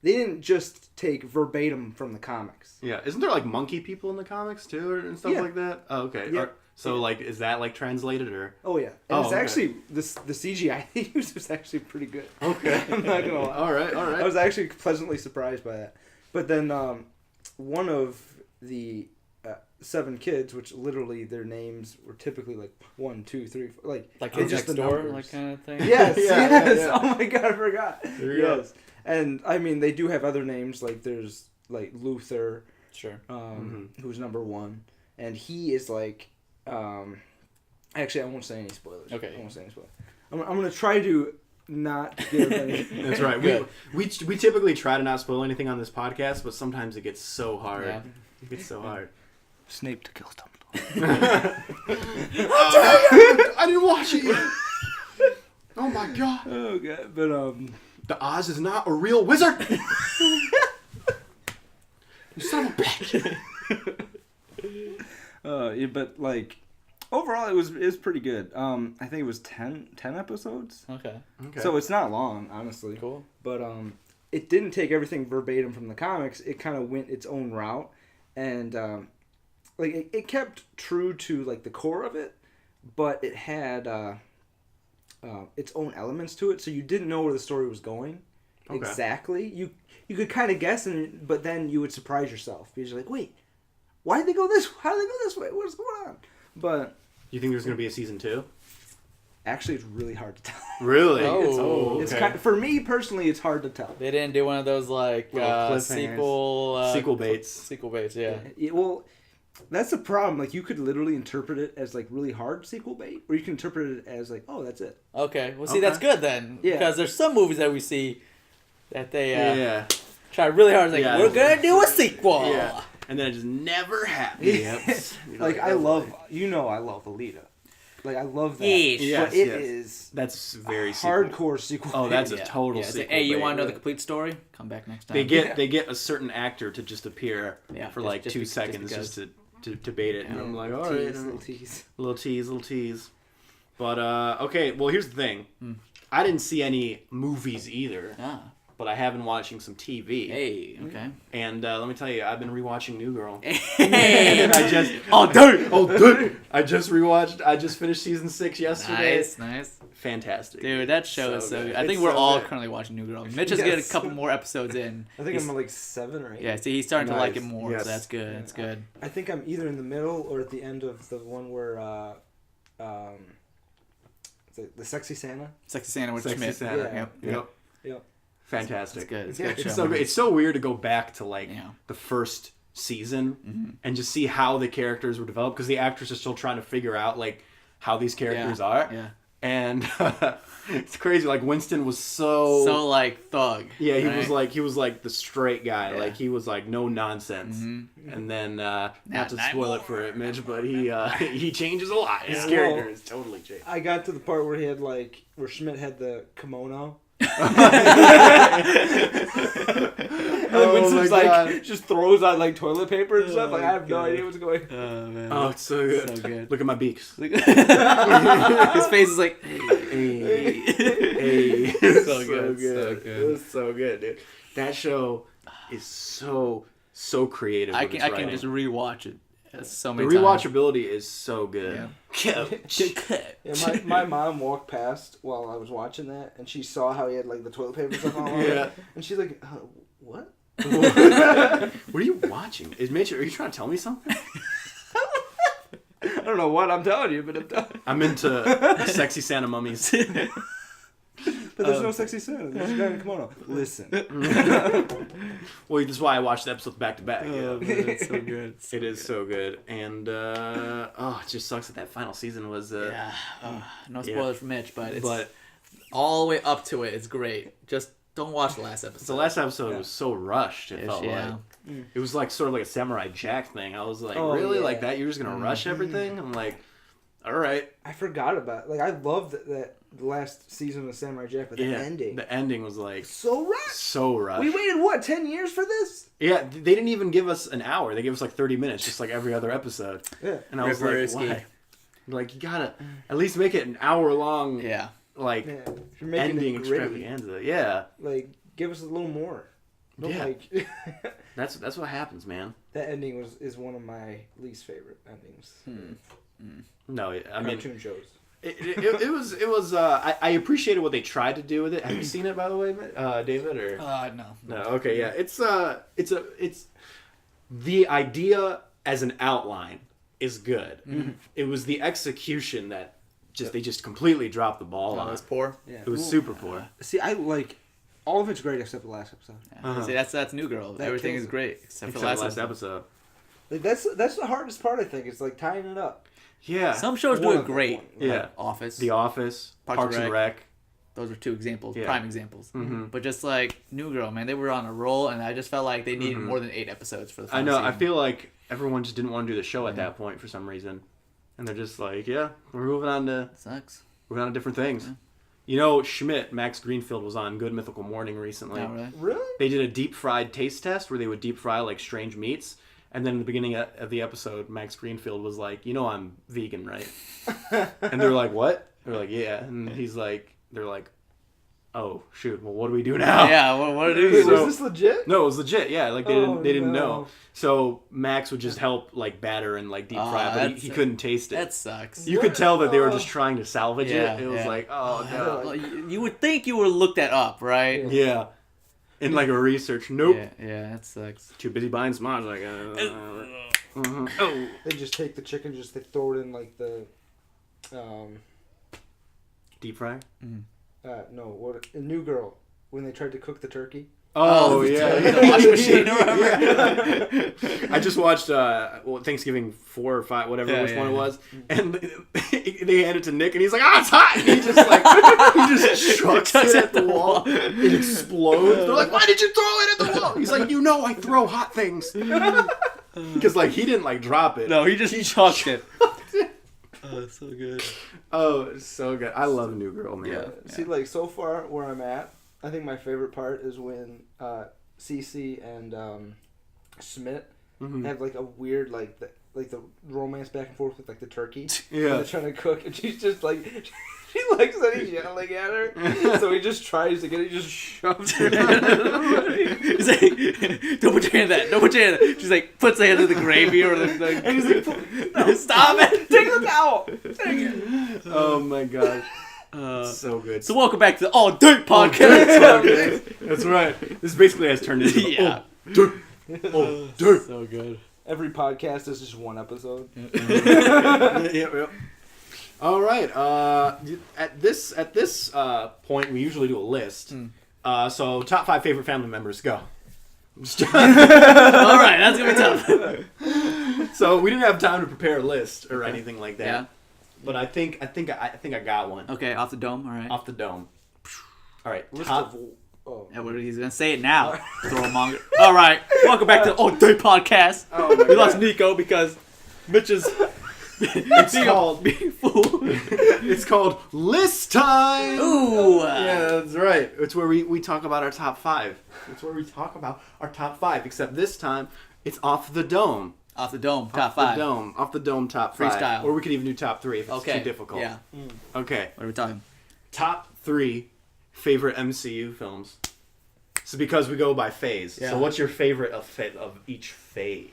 they didn't just take verbatim from the comics. Yeah. Isn't there like monkey people in the comics too and stuff like that? Oh, okay. Yeah. So like, is that like translated or? Oh yeah. And it's actually the CGI they used was actually pretty good. Okay. I'm not gonna lie. All right. I was actually pleasantly surprised by that. But then one of the 7 kids, which literally their names were typically like 1, 2, 3, 4, like kids just next the door, numbers. like kind of thing. Yes, yes. Yeah. Oh my god, I forgot. There you Yes, and I mean they do have other names. Like there's like Luther, Sure. who's number 1, and he is like, actually I won't say any spoilers. Okay. I won't say any spoilers. I'm gonna try to not give any. That's right. We typically try to not spoil anything on this podcast, but sometimes it gets so hard. Yeah. It gets so hard. Snape to kill Dumbledore. I didn't watch it yet. Oh my god. Oh god, but The Oz is not a real wizard. You son of a bitch. yeah, but like overall it was pretty good. I think it was 10 episodes. Okay. So it's not long, honestly. Cool. But it didn't take everything verbatim from the comics. It kind of went its own route, and like it kept true to like the core of it, but it had its own elements to it, so you didn't know where the story was going exactly. You could kind of guess, but then you would surprise yourself because you're like, wait, why did they go this? How did they go this way? What's going on? But You think there's going to be a season 2? actually, it's really hard to tell. Really? Oh. It's okay. for me personally, it's hard to tell. They didn't do one of those like Little cliffhangers. Sequel baits. Sequel baits, yeah. Well, that's the problem. Like, you could literally interpret it as like really hard sequel bait, or you can interpret it as like, oh, that's it. Okay, well, see, Okay. that's good then. Yeah. Because there's some movies that we see that they Yeah. try really hard. Like, Yeah. we're gonna do a sequel. Yeah. And then it just never happens. You're Like, I oh, love, boy. I love Alita. Like, I love that. Yes. But it Yes. is That's very hardcore sequel. Oh, that's a Yeah. total Yeah, it's sequel. like, hey, you bait. want to know the complete story? Come back next time. They get a certain actor to just appear Yeah, for just- like just 2 be- just seconds because. just to bait it, and Yeah. I'm like, Little all right, tease. little tease. But okay, well here's the thing, I didn't see any movies either, Ah. but I have been watching some TV. Hey, okay. And let me tell you, I've been rewatching New Girl. Hey. I just dude! I just finished season 6 yesterday. Nice. Fantastic. Dude, that show is So so good. good. I think It's we're so all good. currently watching New Girl. Mitch is getting a Yes. couple more episodes in. I think He's- I'm like 7 or 8. Yeah, see, he's starting to like it Nice. more, Yes. so that's good. That's good. I think I'm either in the middle or at the end of the one where the Sexy Santa. Sexy Santa with Sexy Schmidt. Santa. Yeah. Yep. Yep. Fantastic. It's good. It's Yeah, good It's show. so good. It's so weird to go back to like Yeah. the first season and just see how the characters were developed, because the actors are still trying to figure out like how these characters are. Yeah. And it's crazy. Like Winston was so like thug. yeah, he right? was like the straight guy. Yeah. Like he was like no nonsense. And then not to not spoil it for it, Mitch, but he changes a lot. His Yeah. character Well, is totally changed. I got to the part where he had where Schmidt had the kimono. And then Winston's my God. just throws out toilet paper and stuff. Like, I have no idea what's going on. Oh man. Oh, it's so good. So good. Look at my beaks. His face is like. Hey. So good, so good. It was so good, dude. That show is so creative. I with its can writing. just rewatch it so The many times. rewatchability is so good. Yeah, my mom walked past while I was watching that, and she saw how he had the toilet paper and stuff all over Yeah. it, and she's like, "What?" What are you watching? Is Mitch? Are you trying to tell me something? I don't know what I'm telling you, but I'm telling. I'm into sexy Santa mummies. But there's no sexy Santa. There's a guy in a kimono. Listen. Well, that's why I watched the episodes back to back. Oh, man, it's so good. It is so good, and it just sucks that final season was. Yeah. No spoilers for Mitch, but it's But all the way up to it. It's great. Just don't watch the last episode. the last episode was so rushed. It felt yeah. like it was sort of like a Samurai Jack thing. I was like, Oh, really, yeah. like that? You're just gonna rush everything? I'm like, all right. I forgot about it. I loved that the last season of Samurai Jack, but the ending. The ending was So rushed. so rushed. We waited 10 years for this? Yeah, they didn't even give us an hour. They gave us 30 minutes, just like every other episode. Yeah. And I was River like, Ski. why? Like, you gotta at least make it an hour long. Yeah. Like Yeah. If you're making ending it gritty, extravaganza. Yeah, give us a little more. Don't Yeah. that's what happens, man. that ending is one of my least favorite endings. No, I mean, Cartoon shows. it was. I appreciated what they tried to do with it. Have you seen it, by the way, David? Or No. no? Okay, yeah. It's the idea as an outline is good. It was the execution that they just completely dropped the ball on. It's poor. Yeah. It was super poor. See, I all of it's great except the last episode. Yeah. See, that's New Girl. That Everything kills is it. great except for Except the last episode. That's the hardest part. I think it's tying it up. Yeah. Some shows do One it of them. great. Yeah. Like Office. The Office, Parks and Rec. Those are two examples, Yeah. prime examples. Mm-hmm. But just like New Girl, man, they were on a roll, and I just felt like they needed more than 8 episodes for the I final know. season. I feel like everyone just didn't want to do the show at that point for some reason, and they're just like, "Yeah, we're moving on to Sucks. different things." You know, Schmidt, Max Greenfield was on Good Mythical Morning recently. Not really. Really? They did a deep fried taste test where they would deep fry strange meats, and then in the beginning of the episode, Max Greenfield was like, "You know, I'm vegan, right?" And they're like, "What?" They're like, "Yeah," and he's like, "They're like, oh shoot, well what do we do now? Yeah, what do Wait, you So- was this legit? No, it was legit. Yeah, like they Oh, didn't no. know. So Max would just help like batter and like deep fry, but that's- he couldn't taste it. That sucks. You could tell that they were just trying to salvage Yeah, it. It was yeah. like, oh no. Well, you would think you would look that up, right? Yeah. In like a research. Nope. Yeah, that sucks. Too busy buying smosh. Like, oh. They just take the chicken, they throw it in like the, Deep fry? no, what a New Girl when they tried to cook the turkey. Oh, the yeah. washing machine or whatever. I just watched Thanksgiving 4 or 5, whatever Yeah, which yeah, one it yeah. was, and they hand it to Nick, and he's like, "Ah, it's hot!" And he just like he just chucks it at the wall. It explodes. They're like, "Why did you throw it at the wall?" He's like, I throw hot things." Because like he didn't like drop it. No, he just chucked it. Oh, it's so good. Oh, it's so good. I love New Girl, man. Yeah. See, like so far where I'm at, I think my favorite part is when Cece and Schmidt have like a weird like the romance back and forth with like the turkey. Yeah. When they're trying to cook, and she's just like she likes that he's yelling at her, so he just tries to get it, he just shoves her hand. He's like, don't put your hand in that. Don't put your hand in that. She's like, puts her hand in the gravy or the And he's like, no, stop it. take the towel. Take it. Oh my gosh. So good. So welcome back to the All Dirt Podcast. That's right. This basically has turned into Yeah. dirt. So good. Every podcast is just one episode. Yeah. All right. At this point, we usually do a list. So top 5 favorite family members. Go. All right, that's gonna be tough. So we didn't have time to prepare a list or anything like that. Yeah. But I think I got one Okay, off the dome. All right. off the dome. All right. List Top. of, oh. Yeah, what he's gonna say it now. Throw All right, welcome back to the All Dirt Podcast. Oh my We lost God. Nico because Mitch is It's called. being fool. It's called list time. Ooh. Yeah, that's right. It's where we talk about our top 5. It's where we talk about our top 5. Except this time, it's off the dome. Off the dome, top Off 5. the dome. Off the dome, top 5. Freestyle. Or we could even do top 3 if it's Okay. too difficult. Yeah. Okay. What are we talking? Top 3 favorite MCU films. So because we go by phase. Yeah. So what's your favorite of each phase?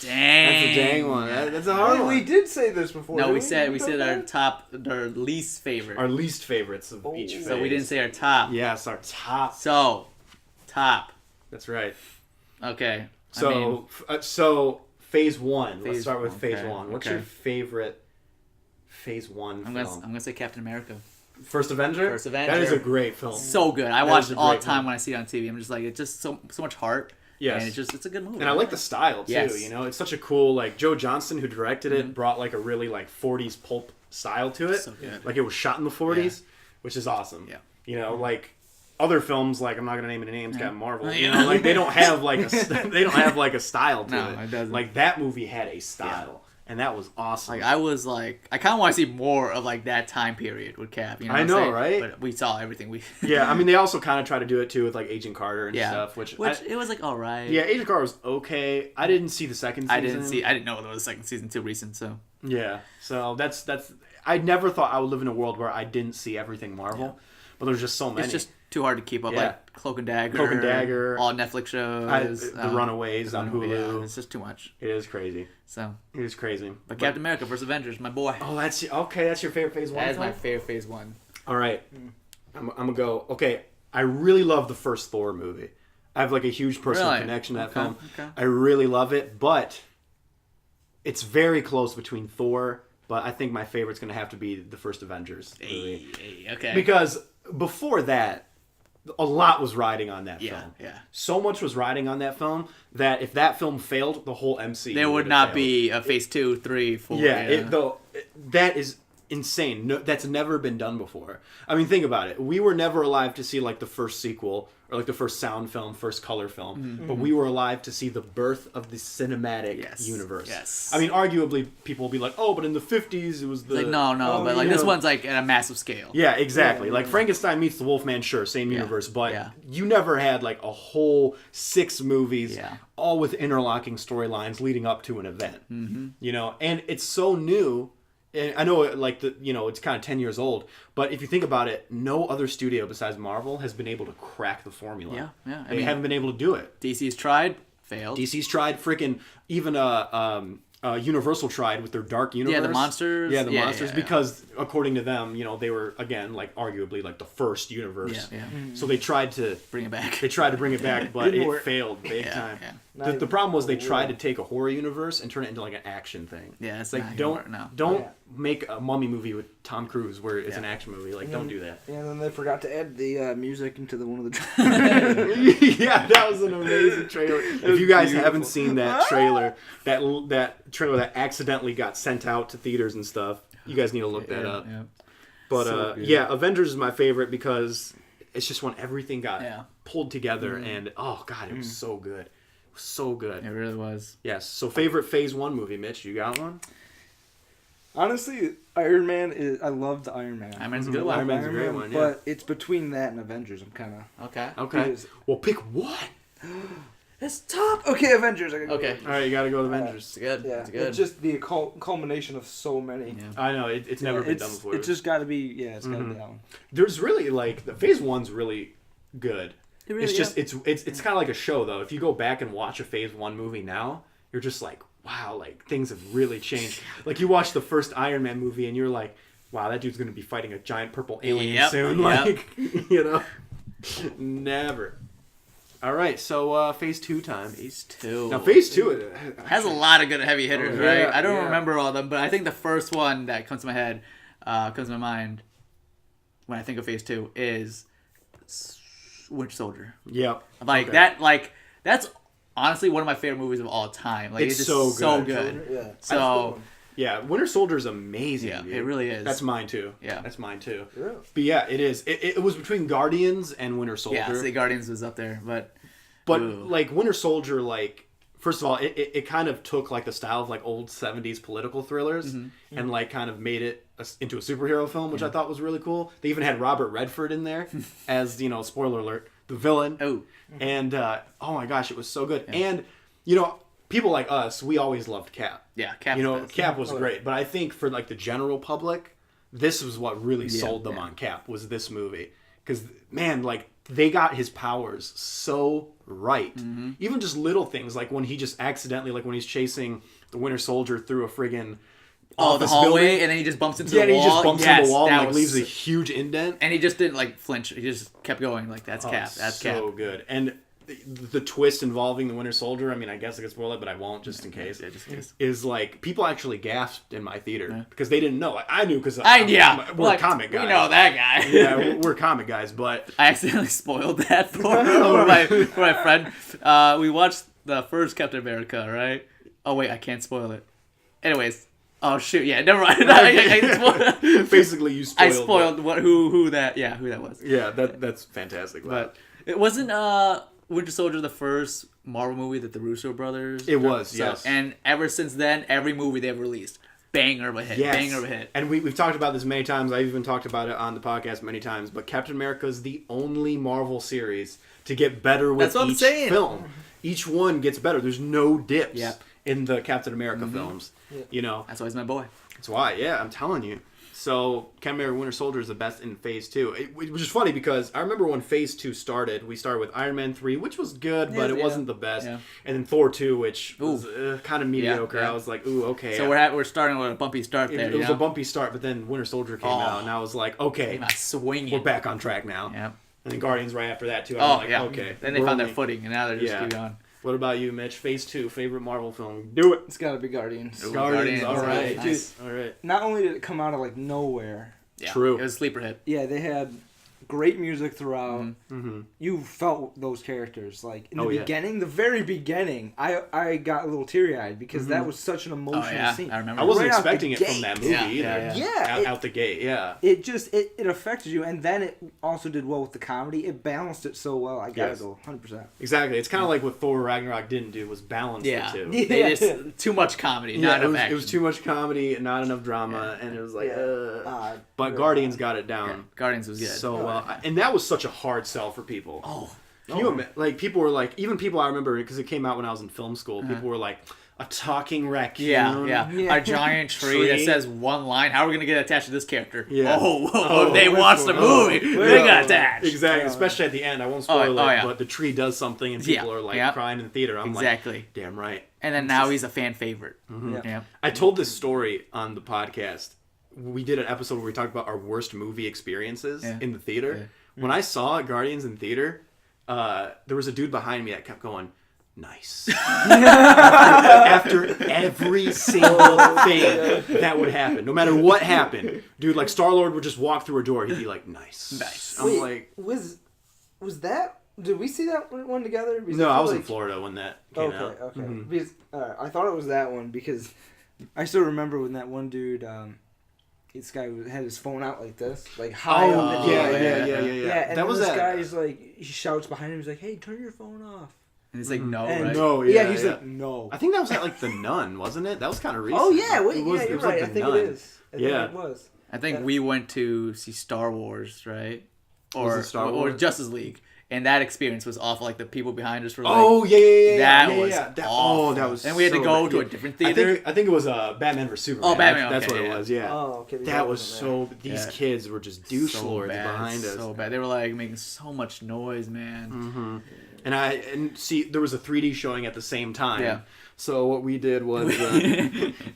Dang. That's a dang one. That's a hard Wait, one. we did say this before. No, didn't we said talk our least favorite. Our least favorites of Oh. each phase. So we didn't say our top. Yes, our top. So, top. That's right. Okay. So, I mean, so phase 1. Let's Phase start with one, phase okay, 1. What's okay. your favorite phase 1 I'm film? gonna say Captain America. First Avenger? First Avenger. That is a great film. So good. I That watch is it a all the great time one. when I see it on TV. I'm just like, it's just so much heart. Yes. And it's a good movie. And I like the style too. Yes. You know, it's such a cool like Joe Johnston who directed it Mm-hmm. brought like a really like 40s pulp style to it. So good. Like it was shot in the 40s, which is awesome. Yeah. You know, like other films like I'm not gonna name any names, Captain Marvel. You Yeah. know, like they don't have like a style to No, it. it doesn't. Like that movie had a style, and that was awesome. Like I kind of want to see more of like that time period with Cap. You know I what I'm know, saying? right? But we saw everything. Yeah, I mean they also kind of try to do it too with like Agent Carter and yeah. stuff, which it was like all right. yeah, Agent Carter was okay. I didn't see the second season. I didn't know there was a second season too recent. So Yeah, so that's. I never thought I would live in a world where I didn't see everything Marvel, but there's just so many. it's just too hard to keep up. Yeah. Like Cloak and Dagger. Cloak and Dagger. All Netflix shows. The Runaways on Hulu. Yeah, it's just too much. It is crazy. So, It is crazy. but Captain America vs. Avengers, my boy. Oh, that's okay. That's your favorite phase 1. That is my film? favorite phase 1. All right, I'm gonna go. Okay, I really love the first Thor movie. I have like a huge personal Really? connection to that Okay, film. okay. I really love it, but it's very close between Thor. But I think my favorite's gonna have to be the first Avengers movie. Hey, okay. Because before that, a lot was riding on that yeah, film. yeah. So much was riding on that film that if that film failed, the whole MCU There would have not failed. be a phase 2, 3, 4. Yeah, that is insane. No, that's never been done before. I mean, think about it. We were never alive to see like the first sequel or like the first sound film, first color film, but we were alive to see the birth of the cinematic Yes, universe. yes. I mean, arguably, people will be like, "Oh, but in the '50s, it was the Like, no, oh, but like you this know." one's like at a massive scale. Yeah, exactly. Yeah, Like yeah. Frankenstein meets the Wolfman, sure, same Yeah, universe, but yeah. you never had like a whole 6 movies, Yeah. all with interlocking storylines leading up to an event. You know, and it's so new and I know like it's kind of 10 years old, but if you think about it, no other studio besides Marvel has been able to crack the formula. Yeah. They haven't been able to do it. DC's tried, failed. DC's tried, freaking even Universal tried with their Dark Universe. Yeah, the monsters. Yeah, the monsters, yeah. because according to them, they were again like arguably like the first universe. Yeah. So they tried to Bring it back. They tried to bring it back, but Didn't it work. failed big time. Yeah. The problem was they tried to take a horror universe and turn it into like an action thing. Yeah, it's like not don't gonna work, no. don't make a mummy movie with Tom Cruise where it's an action movie. Like don't do that. And then they forgot to add the music into one of the. Yeah, that was an amazing trailer. If you guys haven't seen that trailer, that trailer that accidentally got sent out to theaters and stuff, you guys need to look that up. Yeah. But So good. yeah, Avengers is my favorite because it's just when everything got pulled together and oh god, it was so good. It was so good. It really was. Yes. So favorite Phase 1 movie, Mitch, you got one? Honestly, Iron Man I love the Iron Man. Iron Man's a good one. Iron Man's a great one, yeah. But it's between that and Avengers. I'm kind of. Okay. Okay. Because- Well, pick one. It's top. Okay, Avengers. I gotta go. Okay. All right, you got to go with Avengers. It's good. Yeah, It's good. it's just the culmination of so many. Yeah. I know it's never been done before. It's just got to be. Yeah, it's got to be that one. There's really like the Phase 1's really good. It really- It's just it's kind of like a show though. If you go back and watch a Phase 1 movie now, you're just like, wow, like things have really changed. Like you watch the first Iron Man movie and you're like, wow, that dude's gonna be fighting a giant purple alien Yep, soon. yep. Like never. All right, so Phase 2 time. Phase 2. Now Phase 2 has a lot of good heavy hitters, Oh, right? yeah, I don't yeah. remember all of them, but I think the first one that comes to my head, comes to my mind when I think of Phase 2 is Winter Soldier. Yep. Like Okay. that's honestly one of my favorite movies of all time. Like It's just so good. good. Yeah. So Yeah, Winter Soldier's amazing. Yeah, dude. it really is. That's mine too. Yeah. That's mine too. Yeah. But yeah, it is. It was between Guardians and Winter Soldier. yeah, see, Guardians was up there, but ooh. Like Winter Soldier, like first of all, it kind of took like the style of like old 70s political thrillers and like kind of made it into a superhero film, which I thought was really cool. They even had Robert Redford in there as, spoiler alert, the villain. Oh. And oh my gosh, it was so good. And people like us, we always loved Cap. Yeah, Cap. Cap was great, but I think for like the general public, this was what really sold them on Cap, was this movie. Because man, like they got his powers so right. Even just little things like when he just accidentally, like when he's chasing the Winter Soldier through a friggin' the office hallway, building. and then he just bumps into Yeah, the and wall. he just bumps Yes, into the wall and that like was- leaves a huge indent. And he just didn't like flinch. He just kept going. Like that's Cap. That's so Cap. good. And the twist involving the Winter Soldier, I mean, I guess I could spoil it, but I won't just in case. Yeah, just in case. Is like people actually gasped in my theater because they didn't know. Like, I knew because Yeah, we're like, comic guys. We know that guy. Yeah, we're comic guys, but I accidentally spoiled that for my friend. We watched the first Captain America, right? Oh wait, I can't spoil it. Anyways, oh shoot, yeah, never mind. I basically you spoiled. I spoiled who that was. Yeah, that's fantastic. But it wasn't Winter Soldier the first Marvel movie that the Russo brothers. It was, So- yes. And ever since then, every movie they've released, banger of a hit, yes. banger of a hit. And we've talked about this many times. I've even talked about it on the podcast many times. But Captain America is the only Marvel series to get better with That's what I'm each saying. film. Each one gets better. There's no dips Yep. in the Captain America films. That's why he's my boy. That's why. Yeah, I'm telling you. So Captain America Winter Soldier is the best in Phase 2. Which is funny because I remember when Phase 2 started, we started with Iron Man 3, which was good, but it wasn't the best. Yeah. And then Thor 2, which was kind of mediocre. yeah. I was like, ooh, okay. So we're starting with a bumpy start there. It was a bumpy start, but then Winter Soldier came out, and I was like, okay, Not swinging. we're back on track now. Yeah. And then Guardians right after that, too. I Oh was like, yeah. okay. Then they we're found their only- footing, and now they're just Yeah. keep going. What about you, Mitch? Phase 2, favorite Marvel film? Do it. It's got to be Guardians. Ooh, Guardians, Guardians, all right. nice. All right. Not only did it come out of like nowhere, Yeah. True. It was a sleeper hit. yeah, they had great music throughout. Mm-hmm. You felt those characters like in the Oh, yeah. beginning, the very beginning. I got a little teary eyed because that was such an emotional Oh yeah, scene. I remember. I wasn't Right out the expecting it from gate. that movie Yeah, either. yeah, Yeah, Out the gate, yeah. it just it affected you, and then it also did well with the comedy. It balanced it so well. I gotta Yes. go 100%. Exactly. It's kind of like what Thor Ragnarok didn't do, was balance Yeah. the two. Yeah. They just too much comedy, not it enough was, action. it was too much comedy, not enough drama, and it was like, but really Guardians got it down Yeah. Guardians was good. so well, and that was such a hard sell for people. oh, Can you like people were like, even people I remember because it came out when I was in film school. People were like, a talking raccoon. Yeah. A giant tree that says one line. How are we gonna get attached to this character? Yeah. They watched the movie. They got attached. Exactly. Especially at the end. I won't spoil it, but the tree does something and people are like crying in the theater. I'm like, damn right. And then now he's a fan favorite. I told this story on the podcast. We did an episode where we talked about our worst movie experiences in the theater. When I saw Guardians in theater, there was a dude behind me that kept going, nice. after every single thing that would happen, no matter what happened, dude, like Star-Lord would just walk through a door, he'd be like, nice. I'm like, was that? Did we see that one together? Because no, I was in Florida when that came out. Okay. Because I thought it was that one because I still remember when that one dude. This guy had his phone out like this, like high up. Yeah. And that was this that guy's like, he shouts behind him, he's like, "Hey, turn your phone off." And he's like, no, and right? No, he's like, no. I think that was at like The Nun, wasn't it? That was kind of recent. Oh yeah, wait, it was, you're it was right. like I think Nun. it is. I think it was. I think we went to see Star Wars, right? Was it Star Wars? Or Justice League. And that experience was awful. Like the people behind us were like, That was awful. that was. And we had to go to a different theater. I think it was Batman vs Superman. Oh, Batman. That's okay, what it was. Yeah. Oh, okay. That was so. These kids were just douche lords behind us. So bad. They were like making so much noise, man. Mm-hmm. And see, there was a 3D showing at the same time. Yeah. So what we did was,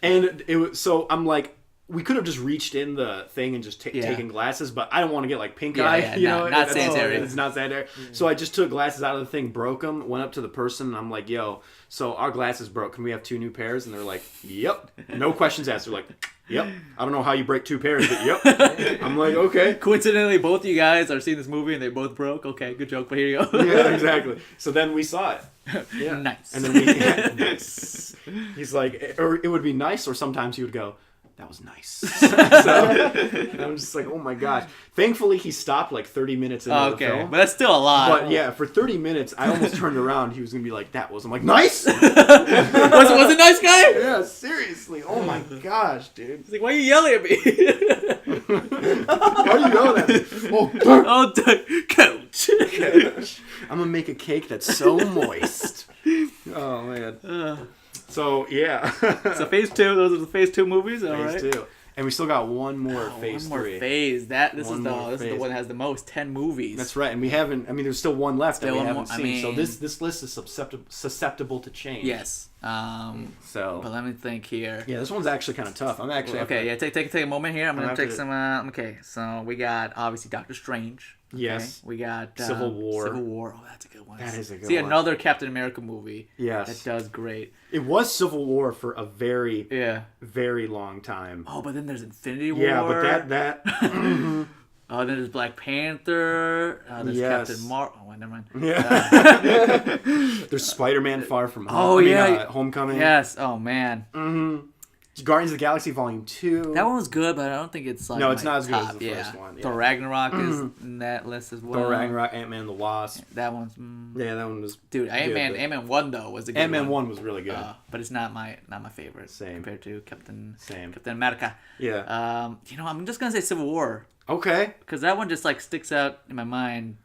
and it was so I'm like. We could have just reached in the thing and just taken glasses, but I don't want to get like pink eye. You know, not sanitary. It's not sanitary. So I just took glasses out of the thing, broke them, went up to the person, and I'm like, "Yo, so our glasses broke. Can we have 2 new pairs?" And they're like, "Yep." No questions asked. They're like, "Yep." I don't know how you break 2 pairs, but yep. I'm like, okay. Coincidentally, both of you guys are seeing this movie and they both broke. Okay, good joke, but here you go. Yeah, exactly. So then we saw it. Yeah, nice. And then nice. He's like, or it would be nice, or sometimes he would go, that was nice. So I'm just like, oh my gosh. Thankfully, he stopped like 30 minutes into the film. But that's still a lot. But yeah, for 30 minutes, I almost turned around. He was going to be like, that was. I'm like, nice? was it nice guy? Yeah, seriously. Oh my gosh, dude. He's like, why are you yelling at me? Why are you yelling at me? Coach. I'm going to make a cake that's so moist. Oh, man. So, yeah. So, phase 2. Those are the phase 2 movies. All right. Phase 2. And we still got one more phase 3. One more phase. This is the one that has the most. 10 movies. That's right. And we haven't, there's still one left that we haven't seen. I mean, so this list is susceptible to change. Yes. But let me think here. Yeah, this one's actually kind of tough. I'm actually... Take a moment here. I'm going to take some... okay, so we got, obviously, Doctor Strange. Okay? Yes. We got... Civil War. Oh, that's a good one. That is a good one. See, another Captain America movie. Yes. That does great. It was Civil War for a very, very long time. Oh, but then there's Infinity War. Yeah, but that... Oh, then there's Black Panther. There's Captain Marvel. Oh, never mind. Yeah. There's Spider-Man Far From Home. Homecoming. Yes. Oh, man. Mm-hmm. Guardians of the Galaxy Volume 2. That one was good, but I don't think it's like no, it's not as top. good as the first one. Yeah. Thor Ragnarok is in that list as well. Thor Ragnarok, Ant-Man and the Wasp. That one's... Yeah, that one was... Dude, Ant-Man 1, though, was a good Ant-Man one. 1 was really good. But it's not my favorite. Same. Compared to Captain America. Yeah. I'm just going to say Civil War. Okay. Because that one just like sticks out in my mind.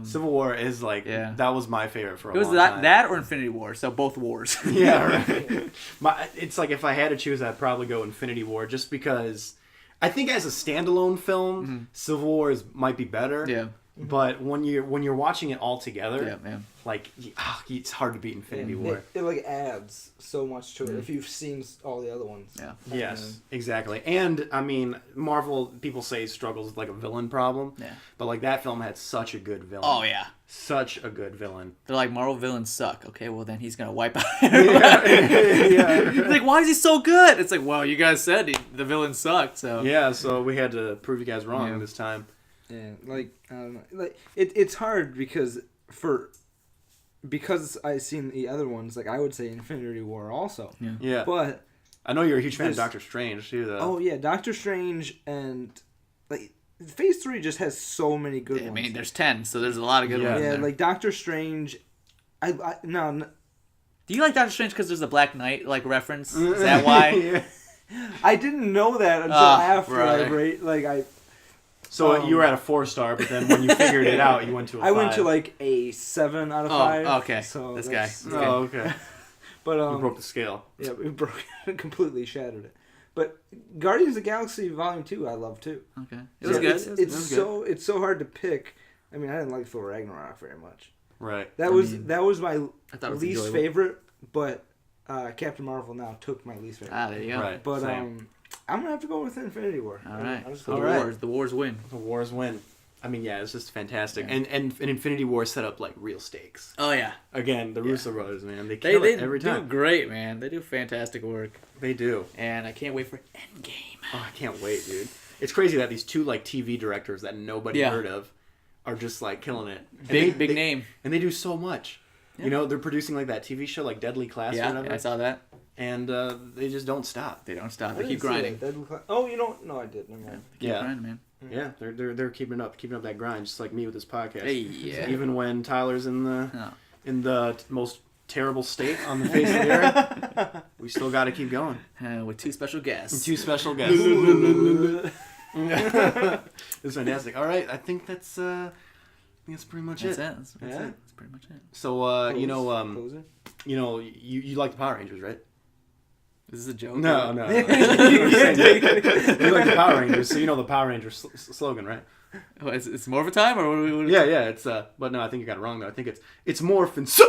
Civil War is like that was my favorite for a long time. It was that or Infinity War, so both wars. Yeah, right. It's like if I had to choose, I'd probably go Infinity War just because I think as a standalone film, Civil War might be better. Yeah. But when you're watching it all together, like it's hard to beat Infinity War. It like adds so much to it if you've seen all the other ones. Yeah. Yes, exactly. And I mean, Marvel people say struggles with like a villain problem. Yeah. But like that film had such a good villain. Oh yeah. Such a good villain. They're like, Marvel villains suck. Okay, well then he's gonna wipe out. Yeah. Like, why is he so good? It's like, well, you guys said the villain sucked, so. Yeah, so we had to prove you guys wrong this time. Yeah, like I don't know, like it's hard because I've seen the other ones. Like I would say Infinity War also. Yeah. But I know you're a huge fan of Doctor Strange too, though. Oh yeah, Doctor Strange and like Phase 3 just has so many good ones. I mean, there's 10, so there's a lot of good ones. Yeah, there. like Doctor Strange. No. Do you like Doctor Strange because there's a Black Knight like reference? Is that why? Yeah. I didn't know that until after So you were at a 4-star, but then when you figured it out, you went to a 5. I went to like a 7 out of 5. Okay. So this guy. Oh, okay. But We broke the scale. Yeah, we broke it, completely shattered it. But Guardians of the Galaxy Volume 2, I love too. Okay, it was good. It's so hard to pick. I mean, I didn't like Thor Ragnarok very much. Right. That was my I thought it was least enjoyable. favorite, but Captain Marvel now took my least favorite. Ah, there you go. Right. But Same. I'm gonna have to go with Infinity War. All right. I'll just So go the with wars, the wars win. The wars win. I mean, yeah, it's just fantastic. Yeah. And Infinity War set up like real stakes. Oh yeah. Again, the Russo brothers, man, they They kill it every do time. great, man. They do fantastic work, They do. and I can't wait for Endgame. Oh, I can't wait, dude. It's crazy that these two like TV directors that nobody Yeah. heard of are just like killing it. And Big they- name. And they do so much. Yeah. You know, they're producing like that TV show like Deadly Class or Yeah, whatever. I saw that. And they just don't stop. They don't stop. I They didn't keep see grinding. that. Oh, you know, no, I did. Never mind. Keep Yeah. grinding, man. Yeah, they're keeping up that grind, just like me with this podcast. Hey, yeah. Even when Tyler's in the Oh. most terrible state on the face of the earth, we still got to keep going. With two special guests. Two special guests. It's fantastic. All right, I think that's pretty much That's it. it. That's Yeah. it. That's pretty much it. So Closer? you like the Power Rangers, right? Is this a joke? No. You like the Power Rangers, so you know the Power Rangers slogan, right? Oh, it's more of a time, or what do we? Yeah. It's but no, I think you got it wrong though. I think it's morphin' so.